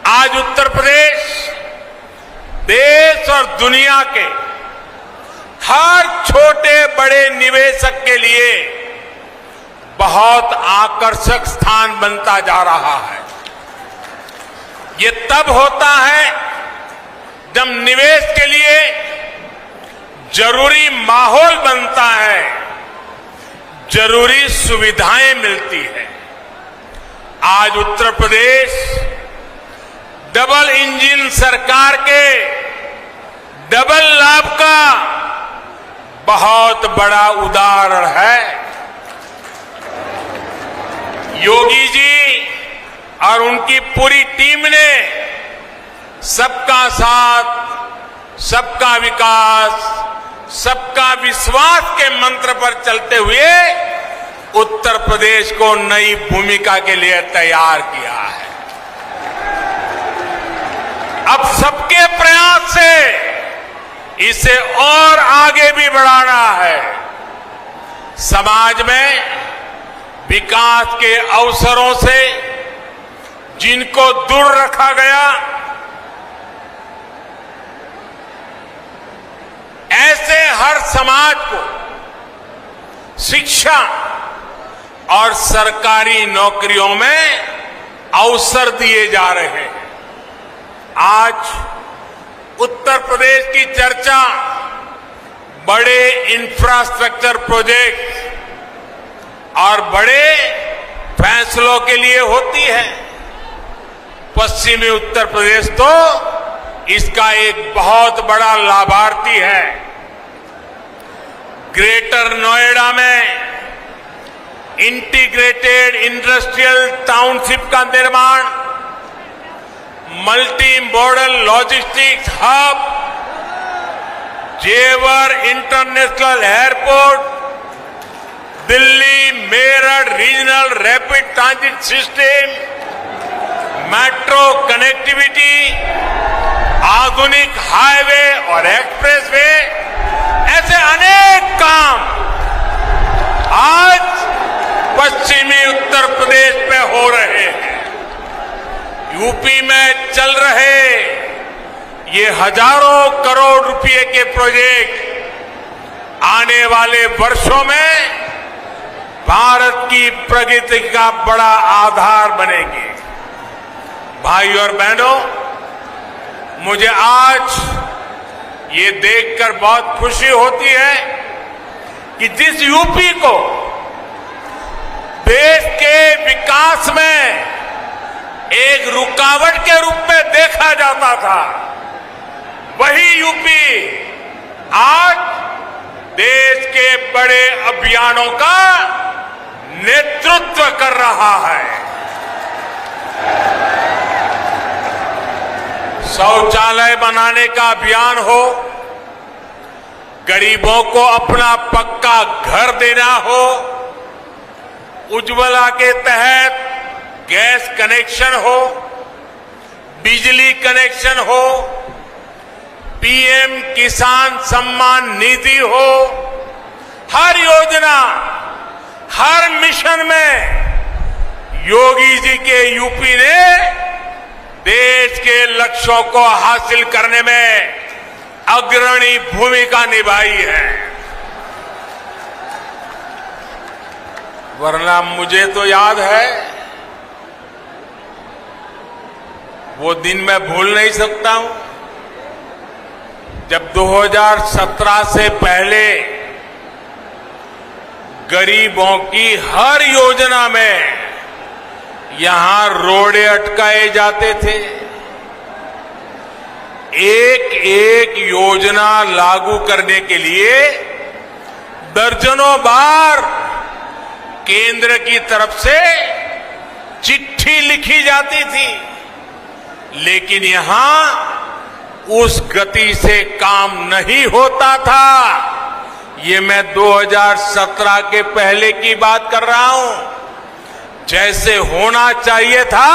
Speaker 16: आज उत्तर प्रदेश देश और दुनिया के हर छोटे बड़े निवेशक के लिए बहुत आकर्षक स्थान बनता जा रहा है। ये तब होता है जब निवेश के लिए जरूरी माहौल बनता है, जरूरी सुविधाएं मिलती है। आज उत्तर प्रदेश डबल इंजन सरकार के डबल लाभ का बहुत बड़ा उदाहरण है। योगी जी और उनकी पूरी टीम ने सबका साथ, सबका विकास, सबका विश्वास के मंत्र पर चलते हुए उत्तर प्रदेश को नई भूमिका के लिए तैयार किया है। अब सबके प्रयास से इसे और आगे भी बढ़ाना है। समाज में विकास के अवसरों से जिनको दूर रखा गया, ऐसे हर समाज को शिक्षा और सरकारी नौकरियों में अवसर दिए जा रहे हैं। आज उत्तर प्रदेश की चर्चा बड़े इंफ्रास्ट्रक्चर प्रोजेक्ट और बड़े फैसलों के लिए होती है। पश्चिमी उत्तर प्रदेश तो इसका एक बहुत बड़ा लाभार्थी है। ग्रेटर नोएडा में इंटीग्रेटेड इंडस्ट्रियल टाउनशिप का निर्माण, मल्टी मॉडल लॉजिस्टिक्स हब, जेवर international airport, Delhi Meerut regional rapid transit system, metro connectivity, आधुनिक हाईवे और एक्सप्रेसवे, ऐसे अनेक काम आज पश्चिमी उत्तर प्रदेश में हो रहे हैं। यूपी में चल रहे ये हजारों करोड़ रुपए के प्रोजेक्ट आने वाले वर्षों में भारत की प्रगति का बड़ा आधार बनेंगे। भाई और बहनों, मुझे आज ये देखकर बहुत खुशी होती है कि जिस यूपी को देश के विकास में एक रुकावट के रूप में देखा जाता था, वही यूपी आज देश के बड़े अभियानों का नेतृत्व कर रहा है। शौचालय बनाने का अभियान हो, गरीबों को अपना पक्का घर देना हो, उज्ज्वला के तहत गैस कनेक्शन हो, बिजली कनेक्शन हो, पीएम किसान सम्मान निधि हो, हर योजना, हर मिशन में योगी जी के यूपी ने देश के लक्ष्यों को हासिल करने में अग्रणी भूमिका निभाई है। वरना मुझे तो याद है, वो दिन मैं भूल नहीं सकता हूं जब 2017 से पहले गरीबों की हर योजना में यहां रोड़े अटकाए जाते थे। एक एक योजना लागू करने के लिए दर्जनों बार केंद्र की तरफ से चिट्ठी लिखी जाती थी, लेकिन यहां उस गति से काम नहीं होता था। ये मैं 2017 के पहले की बात कर रहा हूं। जैसे होना चाहिए था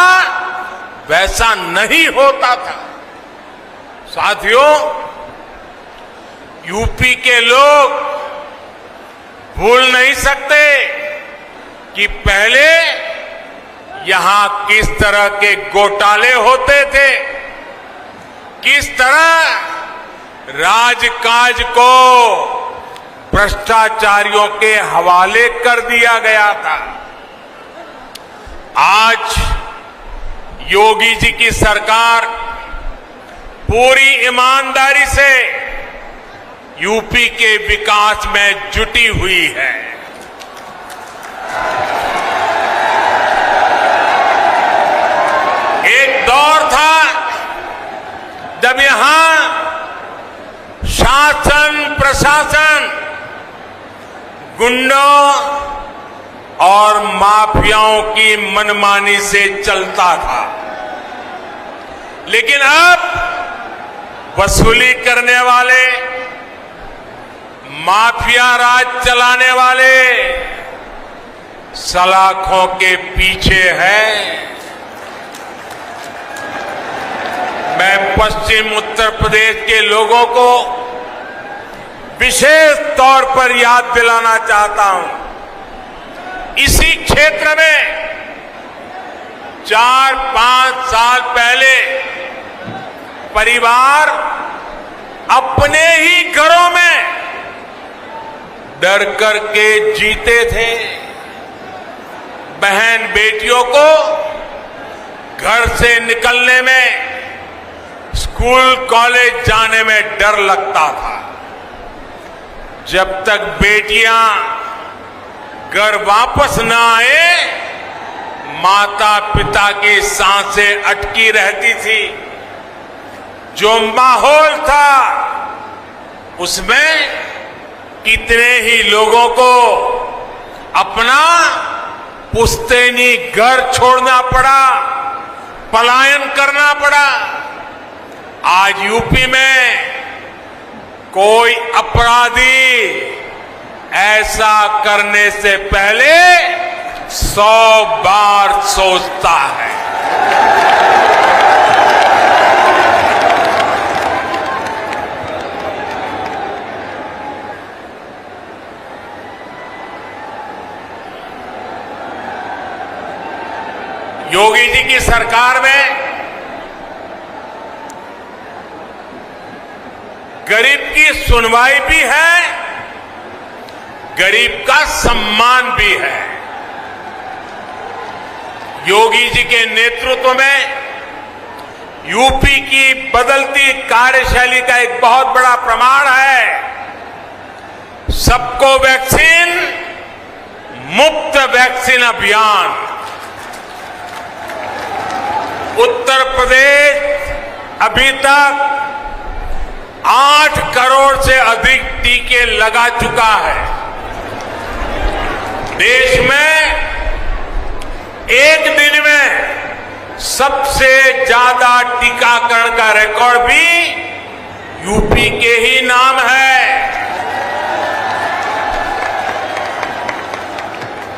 Speaker 16: वैसा नहीं होता था। साथियों, यूपी के लोग भूल नहीं सकते कि पहले यहां किस तरह के घोटाले होते थे, किस तरह राजकाज को भ्रष्टाचारियों के हवाले कर दिया गया था। आज योगी जी की सरकार पूरी ईमानदारी से यूपी के विकास में जुटी हुई है। एक दौर था जब यहां शासन प्रशासन गुंडों और माफियाओं की मनमानी से चलता था, लेकिन अब वसूली करने वाले, माफिया राज चलाने वाले सलाखों के पीछे हैं। मैं पश्चिम उत्तर प्रदेश के लोगों को विशेष तौर पर याद दिलाना चाहता हूं, इसी क्षेत्र में 4-5 साल पहले परिवार अपने ही घरों में डर करके जीते थे। बहन बेटियों को घर से निकलने में, स्कूल कॉलेज जाने में डर लगता था। जब तक बेटियां घर वापस न आए, माता पिता की सांसें अटकी रहती थी। जो माहौल था उसमें कितने ही लोगों को अपना पुश्तैनी घर छोड़ना पड़ा, पलायन करना पड़ा। आज यूपी में कोई अपराधी ऐसा करने से पहले 100 बार सोचता है। योगी जी की सरकार में गरीब की सुनवाई भी है, गरीब का सम्मान भी है। योगी जी के नेतृत्व में यूपी की बदलती कार्यशैली का एक बहुत बड़ा प्रमाण है। सबको वैक्सीन, मुफ्त वैक्सीन अभियान। उत्तर प्रदेश अभी तक 8 करोड़ से अधिक टीके लगा चुका है। देश में एक दिन में सबसे ज्यादा टीकाकरण का रिकॉर्ड भी यूपी के ही नाम है।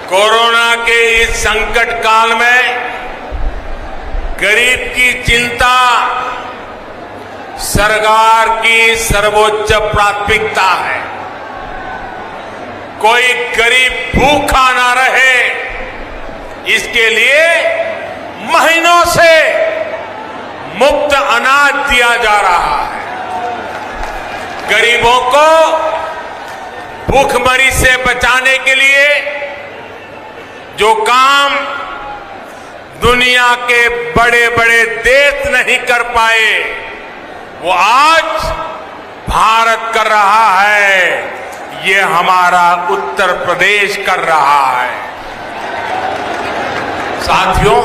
Speaker 16: कोरोना के इस संकट काल में गरीब की चिंता सरकार की सर्वोच्च प्राथमिकता है। कोई गरीब भूखा ना रहे, इसके लिए महीनों से मुफ्त अनाज दिया जा रहा है। गरीबों को भूखमरी से बचाने के लिए जो काम दुनिया के बड़े बड़े देश नहीं कर पाए, वो आज भारत कर रहा है। ये हमारा उत्तर प्रदेश कर रहा है। साथियों,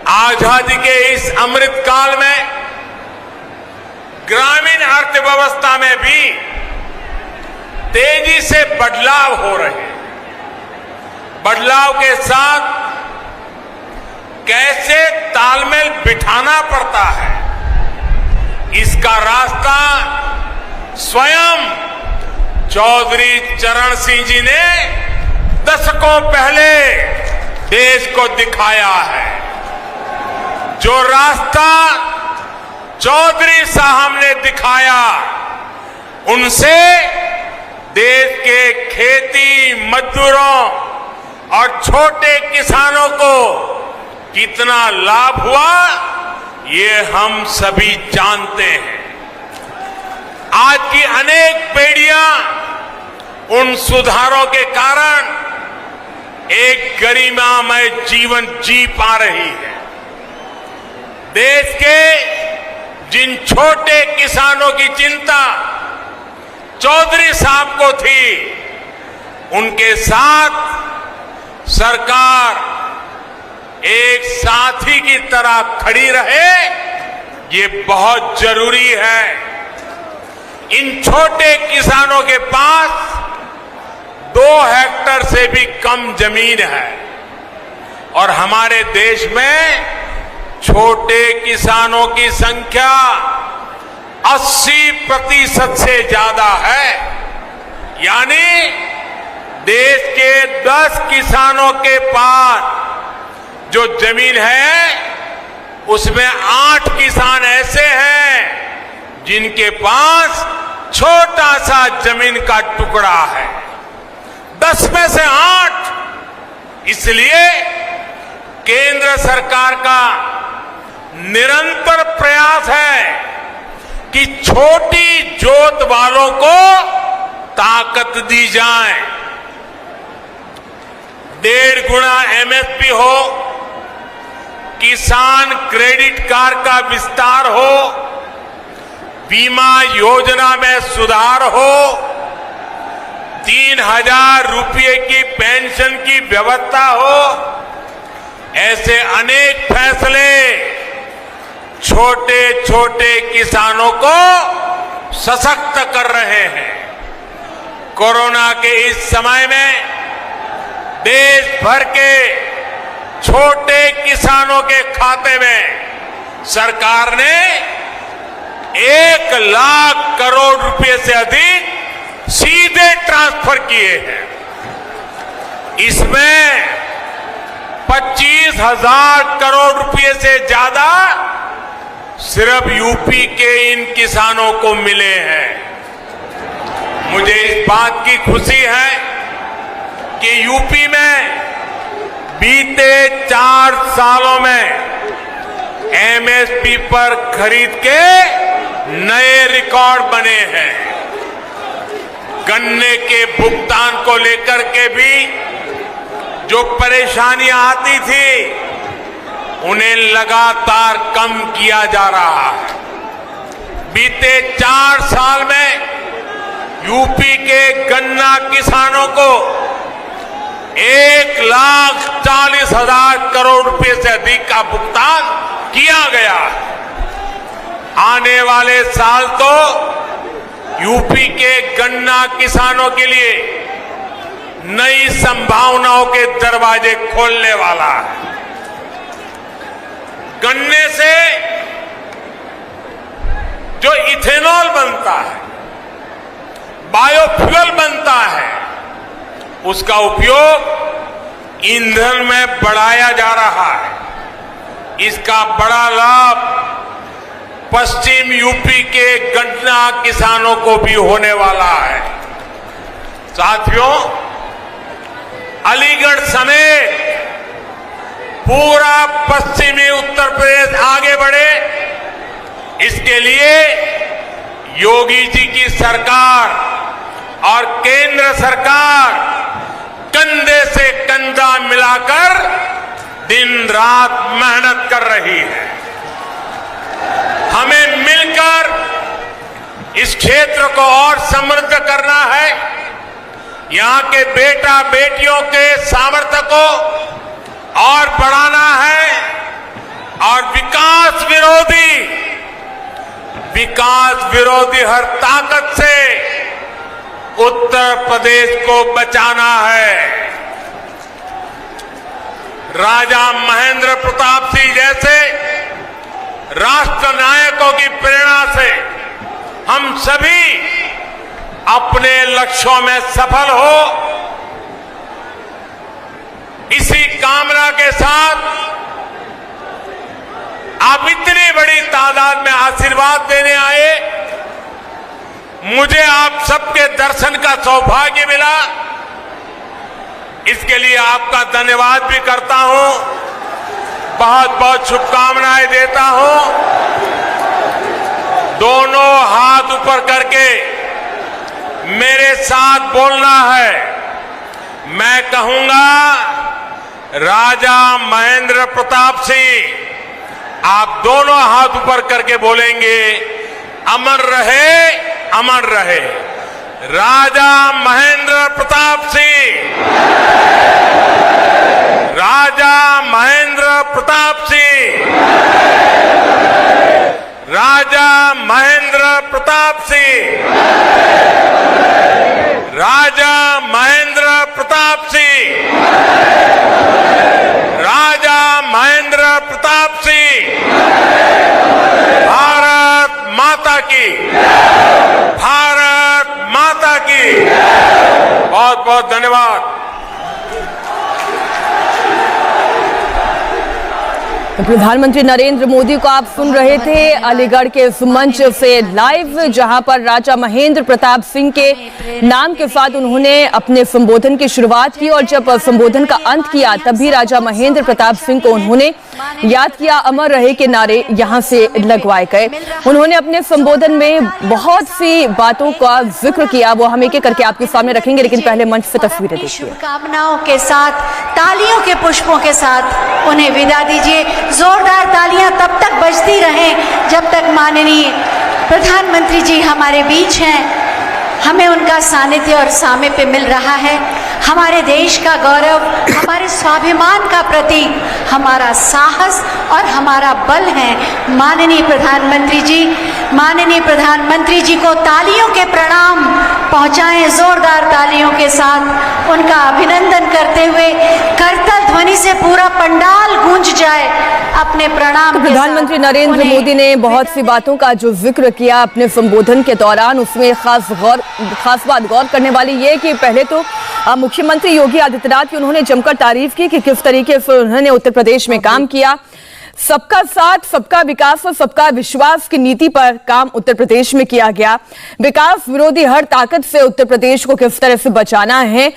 Speaker 16: आजादी के इस अमृत काल में ग्रामीण अर्थव्यवस्था में भी तेजी से बदलाव हो रहे हैं। बदलाव के साथ कैसे तालमेल बिठाना पड़ता है, इसका रास्ता स्वयं चौधरी चरण सिंह जी ने दशकों पहले देश को दिखाया है। जो रास्ता चौधरी साहब ने दिखाया, उनसे देश के खेती मजदूरों और छोटे किसानों को कितना लाभ हुआ, ये हम सभी जानते हैं। आज की अनेक पीढ़ियां उन सुधारों के कारण एक गरिमामय जीवन जी पा रही है। देश के जिन छोटे किसानों की चिंता चौधरी साहब को थी, उनके साथ सरकार एक साथी की तरह खड़ी रहे, ये बहुत जरूरी है। इन छोटे किसानों के पास 2 हेक्टेयर से भी कम जमीन है और हमारे देश में छोटे किसानों की संख्या 80% से ज्यादा है। यानी देश के 10 किसानों के पास जो जमीन है, उसमें 8 किसान ऐसे हैं जिनके पास छोटा सा जमीन का टुकड़ा है। 10 में से 8। इसलिए केंद्र सरकार का निरंतर प्रयास है कि छोटी जोत वालों को ताकत दी जाए। 1.5 गुना एमएसपी हो, किसान क्रेडिट कार्ड का विस्तार हो, बीमा योजना में सुधार हो, 3,000 रुपये की पेंशन की व्यवस्था हो, ऐसे अनेक फैसले छोटे छोटे किसानों को सशक्त कर रहे हैं। कोरोना के इस समय में देश भर के छोटे किसानों के खाते में सरकार ने 1 लाख करोड़ रुपए से अधिक सीधे ट्रांसफर किए हैं। इसमें 25,000 करोड़ रुपए से ज्यादा सिर्फ यूपी के इन किसानों को मिले हैं। मुझे इस बात की खुशी है कि यूपी में बीते 4 सालों में एमएसपी पर खरीद के नए रिकॉर्ड बने हैं। गन्ने के भुगतान को लेकर के भी जो परेशानियां आती थी, उन्हें लगातार कम किया जा रहा है। बीते 4 साल में यूपी के गन्ना किसानों को 1,40,000 करोड़ रुपए से अधिक का भुगतान किया गया। आने वाले साल तो यूपी के गन्ना किसानों के लिए नई संभावनाओं के दरवाजे खोलने वाला है। गन्ने से जो इथेनॉल बनता है, बायोफ्यूल बनता है, उसका उपयोग ईंधन में बढ़ाया जा रहा है। इसका बड़ा लाभ पश्चिम यूपी के गन्ना किसानों को भी होने वाला है। साथियों, अलीगढ़ समेत पूरा पश्चिमी उत्तर प्रदेश आगे बढ़े, इसके लिए योगी जी की सरकार और केंद्र सरकार कंधे से कंधा मिलाकर दिन रात मेहनत कर रही है। हमें मिलकर इस क्षेत्र को और समृद्ध करना है। यहां के बेटा बेटियों के सामर्थ्य को और बढ़ाना है और विकास विरोधी विकास विरोधी हर ताकत से उत्तर प्रदेश को बचाना है। राजा महेंद्र प्रताप सिंह जैसे राष्ट्र नायकों की प्रेरणा से हम सभी अपने लक्ष्यों में सफल हो, इसी कामना के साथ आप इतनी बड़ी तादाद में आशीर्वाद देने आए। मुझे आप सबके दर्शन का सौभाग्य मिला, इसके लिए आपका धन्यवाद भी करता हूं, बहुत बहुत शुभकामनाएं देता हूं। दोनों हाथ ऊपर करके मेरे साथ बोलना है। मैं कहूंगा, राजा महेंद्र प्रताप सिंह, आप दोनों हाथ ऊपर करके बोलेंगे, अमर रहे, अमर रहे। राजा महेंद्र प्रताप सिंह, राजा महेंद्र प्रताप सिंह, राजा महेंद्र प्रताप सिंह, राजा महेंद्र प्रताप सिंह, राजा महेंद्र प्रताप सिंह। भारत माता की, भारत माता की। बहुत बहुत धन्यवाद।
Speaker 15: प्रधानमंत्री नरेंद्र मोदी को आप सुन रहे थे अलीगढ़ के इस मंच से लाइव, जहां पर राजा महेंद्र प्रताप सिंह के नाम के साथ उन्होंने अपने संबोधन की शुरुआत की और जब संबोधन का अंत किया तब भी राजा महेंद्र प्रताप सिंह को उन्होंने याद किया। अमर रहे के नारे यहां से लगवाए गए। उन्होंने अपने संबोधन में बहुत सी बातों का जिक्र किया, वो हम एक एक करके आपके सामने रखेंगे, लेकिन पहले मंच से तस्वीरें देखिए।
Speaker 12: शुभकामनाओं के साथ, तालियों के पुष्पों के साथ उन्हें विदा दीजिए। जोरदार तालियां तब तक बजती रहें जब तक माननीय प्रधानमंत्री जी हमारे बीच हैं। हमें उनका सानिध्य और सामीप्य मिल रहा है। हमारे देश का गौरव, हमारे स्वाभिमान का प्रतीक, हमारा साहस और हमारा बल है माननीय प्रधानमंत्री जी। माननीय प्रधानमंत्री जी को तालियों के प्रणाम पहुंचाएं, जोरदार तालियों के साथ उनका अभिनंदन करते हुए करतल ध्वनि से पूरा पंडाल गूंज जाए अपने प्रणाम।
Speaker 15: प्रधानमंत्री नरेंद्र मोदी ने बहुत सी बातों का जो जिक्र किया अपने संबोधन के दौरान, उसमें खास बात गौर करने वाली ये कि पहले तो मुख्यमंत्री योगी आदित्यनाथ की उन्होंने जमकर तारीफ की कि किस तरीके से उन्होंने उत्तर प्रदेश में काम किया। सबका साथ, सबका विकास और सबका विश्वास की नीति पर काम उत्तर प्रदेश में किया गया। विकास विरोधी हर ताकत से उत्तर प्रदेश को किस तरह से बचाना है,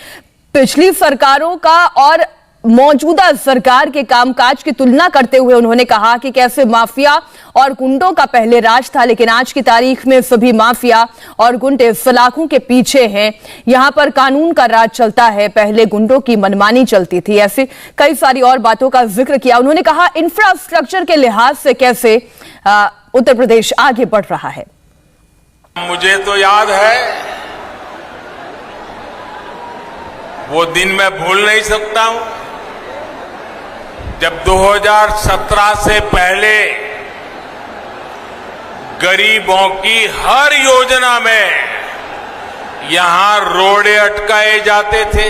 Speaker 15: पिछली सरकारों का और मौजूदा सरकार के कामकाज की तुलना करते हुए उन्होंने कहा कि कैसे माफिया और गुंडों का पहले राज था, लेकिन आज की तारीख में सभी माफिया और गुंडे सलाखों के पीछे हैं। यहां पर कानून का राज चलता है, पहले गुंडों की मनमानी चलती थी। ऐसी कई सारी और बातों का जिक्र किया। उन्होंने कहा इंफ्रास्ट्रक्चर के लिहाज से कैसे उत्तर प्रदेश आगे बढ़ रहा है।
Speaker 16: मुझे तो याद है, वो दिन मैं भूल नहीं सकता हूं जब 2017 से पहले गरीबों की हर योजना में यहां रोड़े अटकाए जाते थे।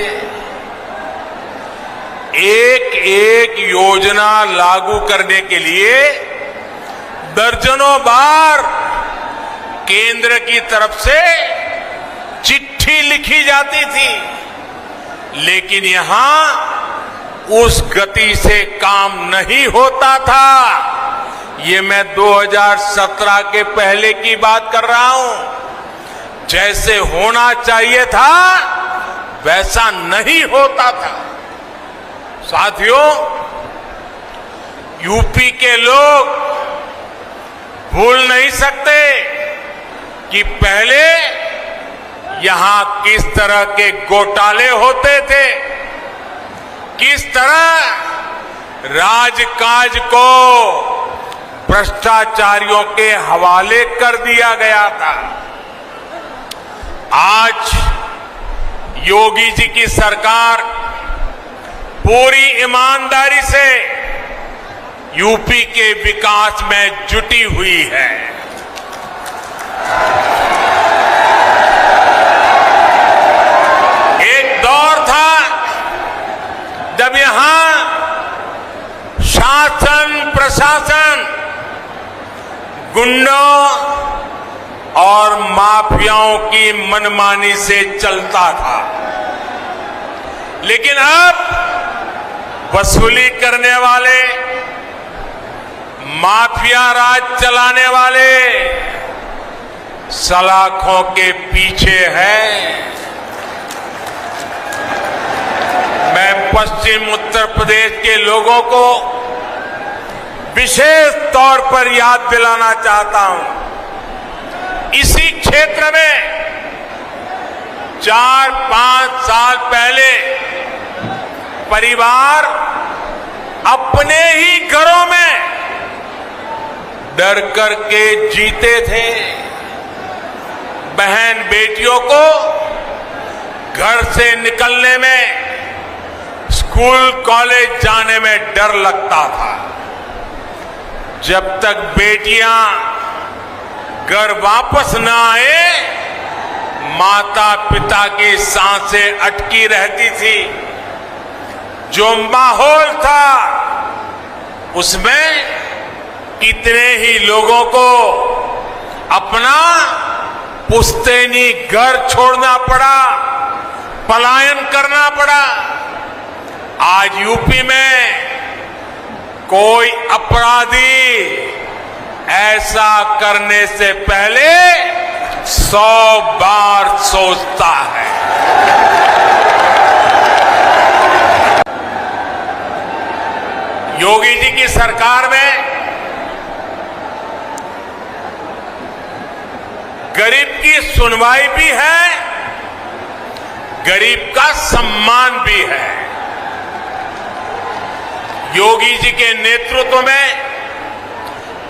Speaker 16: एक एक योजना लागू करने के लिए दर्जनों बार केंद्र की तरफ से चिट्ठी लिखी जाती थी, लेकिन यहां उस गति से काम नहीं होता था। ये मैं 2017 के पहले की बात कर रहा हूं। जैसे होना चाहिए था वैसा नहीं होता था। साथियों, यूपी के लोग भूल नहीं सकते कि पहले यहां किस तरह के घोटाले होते थे, किस तरह राजकाज को भ्रष्टाचारियों के हवाले कर दिया गया था। आज योगी जी की सरकार पूरी ईमानदारी से यूपी के विकास में जुटी हुई है। एक दौर था जब यहां शासन प्रशासन गुंडों और माफियाओं की मनमानी से चलता था, लेकिन अब वसूली करने वाले, माफिया राज चलाने वाले सलाखों के पीछे हैं। मैं पश्चिम उत्तर प्रदेश के लोगों को विशेष तौर पर याद दिलाना चाहता हूं, इसी क्षेत्र में 4-5 साल पहले परिवार अपने ही घरों में डर करके जीते थे। बहन बेटियों को घर से निकलने में, स्कूल कॉलेज जाने में डर लगता था। जब तक बेटियां घर वापस न आए, माता पिता की सांसें अटकी रहती थी। जो माहौल था उसमें कितने ही लोगों को अपना पुश्तैनी घर छोड़ना पड़ा, पलायन करना पड़ा। आज यूपी में कोई अपराधी ऐसा करने से पहले 100 बार सोचता है। योगी जी की सरकार में गरीब की सुनवाई भी है, गरीब का सम्मान भी है। योगी जी के नेतृत्व में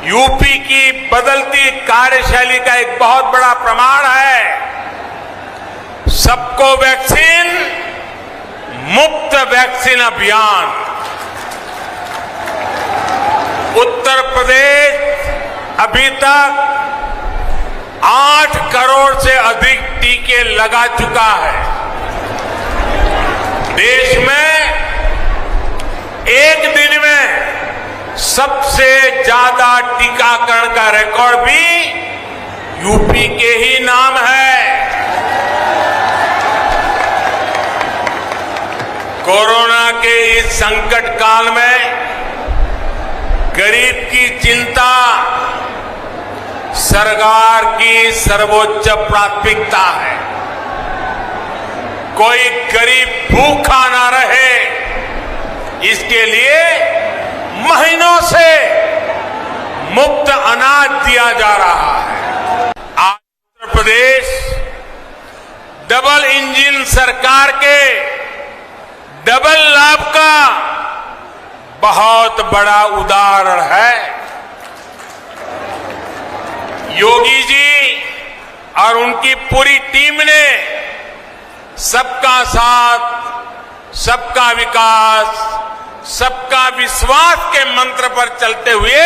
Speaker 16: यूपी की बदलती कार्यशैली का एक बहुत बड़ा प्रमाण है सबको वैक्सीन, मुफ्त वैक्सीन अभियान। उत्तर प्रदेश अभी तक 8 करोड़ से अधिक टीके लगा चुका है। देश में एक दिन में सबसे ज्यादा टीकाकरण का रिकॉर्ड भी यूपी के ही नाम है। कोरोना के इस संकट काल में गरीब की चिंता सरकार की सर्वोच्च प्राथमिकता है। कोई गरीब भूखा ना रहे, इसके लिए महीनों से मुफ्त अनाज दिया जा रहा है। आज उत्तर प्रदेश डबल इंजन सरकार के डबल लाभ का बहुत बड़ा उदाहरण है। योगी जी और उनकी पूरी टीम ने सबका साथ, सबका विकास, सबका विश्वास के मंत्र पर चलते हुए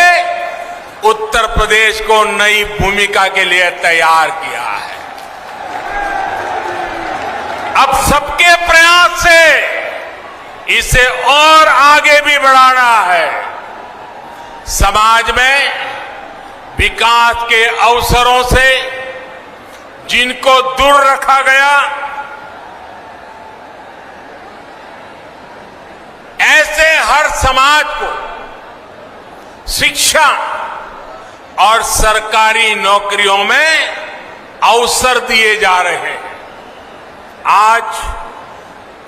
Speaker 16: उत्तर प्रदेश को नई भूमिका के लिए तैयार किया है। अब सबके प्रयास से इसे और आगे भी बढ़ाना है। समाज में विकास के अवसरों से जिनको दूर रखा गया, ऐसे हर समाज को शिक्षा और सरकारी नौकरियों में अवसर दिए जा रहे हैं। आज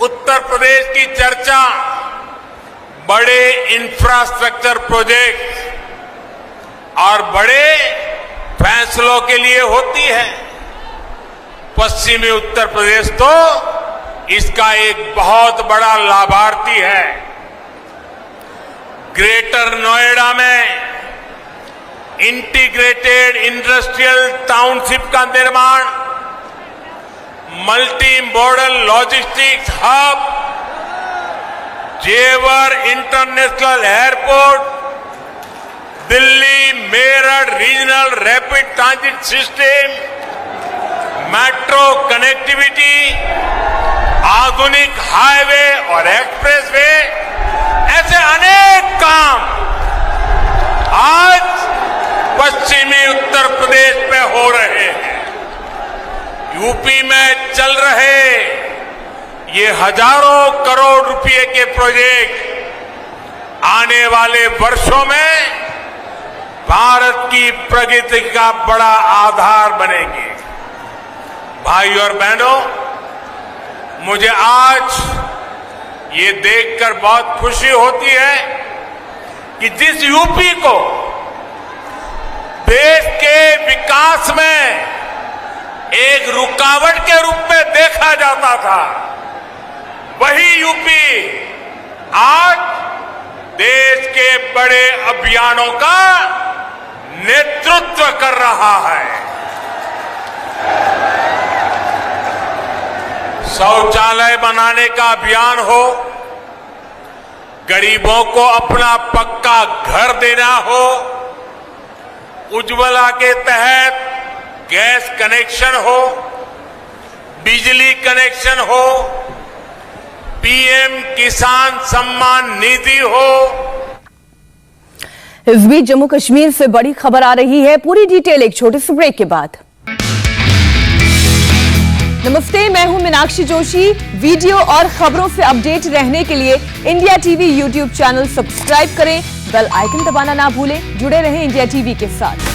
Speaker 16: उत्तर प्रदेश की चर्चा बड़े इंफ्रास्ट्रक्चर प्रोजेक्ट और बड़े फैसलों के लिए होती है। पश्चिमी उत्तर प्रदेश तो इसका एक बहुत बड़ा लाभार्थी है। ग्रेटर नोएडा में इंटीग्रेटेड इंडस्ट्रियल टाउनशिप का निर्माण, मल्टी मॉडल लॉजिस्टिक्स हब, जेवर international airport, Delhi Meerut regional rapid transit system, metro connectivity, आधुनिक हाईवे और एक्सप्रेसवे, ऐसे अनेक काम आज पश्चिमी उत्तर प्रदेश में हो रहे हैं। यूपी में चल रहे ये हजारों करोड़ रुपए के प्रोजेक्ट आने वाले वर्षों में भारत की प्रगति का बड़ा आधार बनेंगे। भाई और बहनों, मुझे आज ये देखकर बहुत खुशी होती है कि जिस यूपी को देश के विकास में एक रुकावट के रूप में देखा जाता था, वही यूपी आज देश के बड़े अभियानों का नेतृत्व कर रहा है। शौचालय बनाने का अभियान हो, गरीबों को अपना पक्का घर देना हो, उज्ज्वला के तहत गैस कनेक्शन हो, बिजली कनेक्शन हो, पीएम किसान सम्मान निधि हो।
Speaker 15: इस बीच जम्मू कश्मीर से बड़ी खबर आ रही है, पूरी डिटेल एक छोटे से ब्रेक के बाद। नमस्ते, मैं हूं मीनाक्षी जोशी। वीडियो और खबरों से अपडेट रहने के लिए India TV YouTube channel subscribe करें, बेल आइकन दबाना ना भूलें। जुड़े रहें इंडिया टीवी के साथ।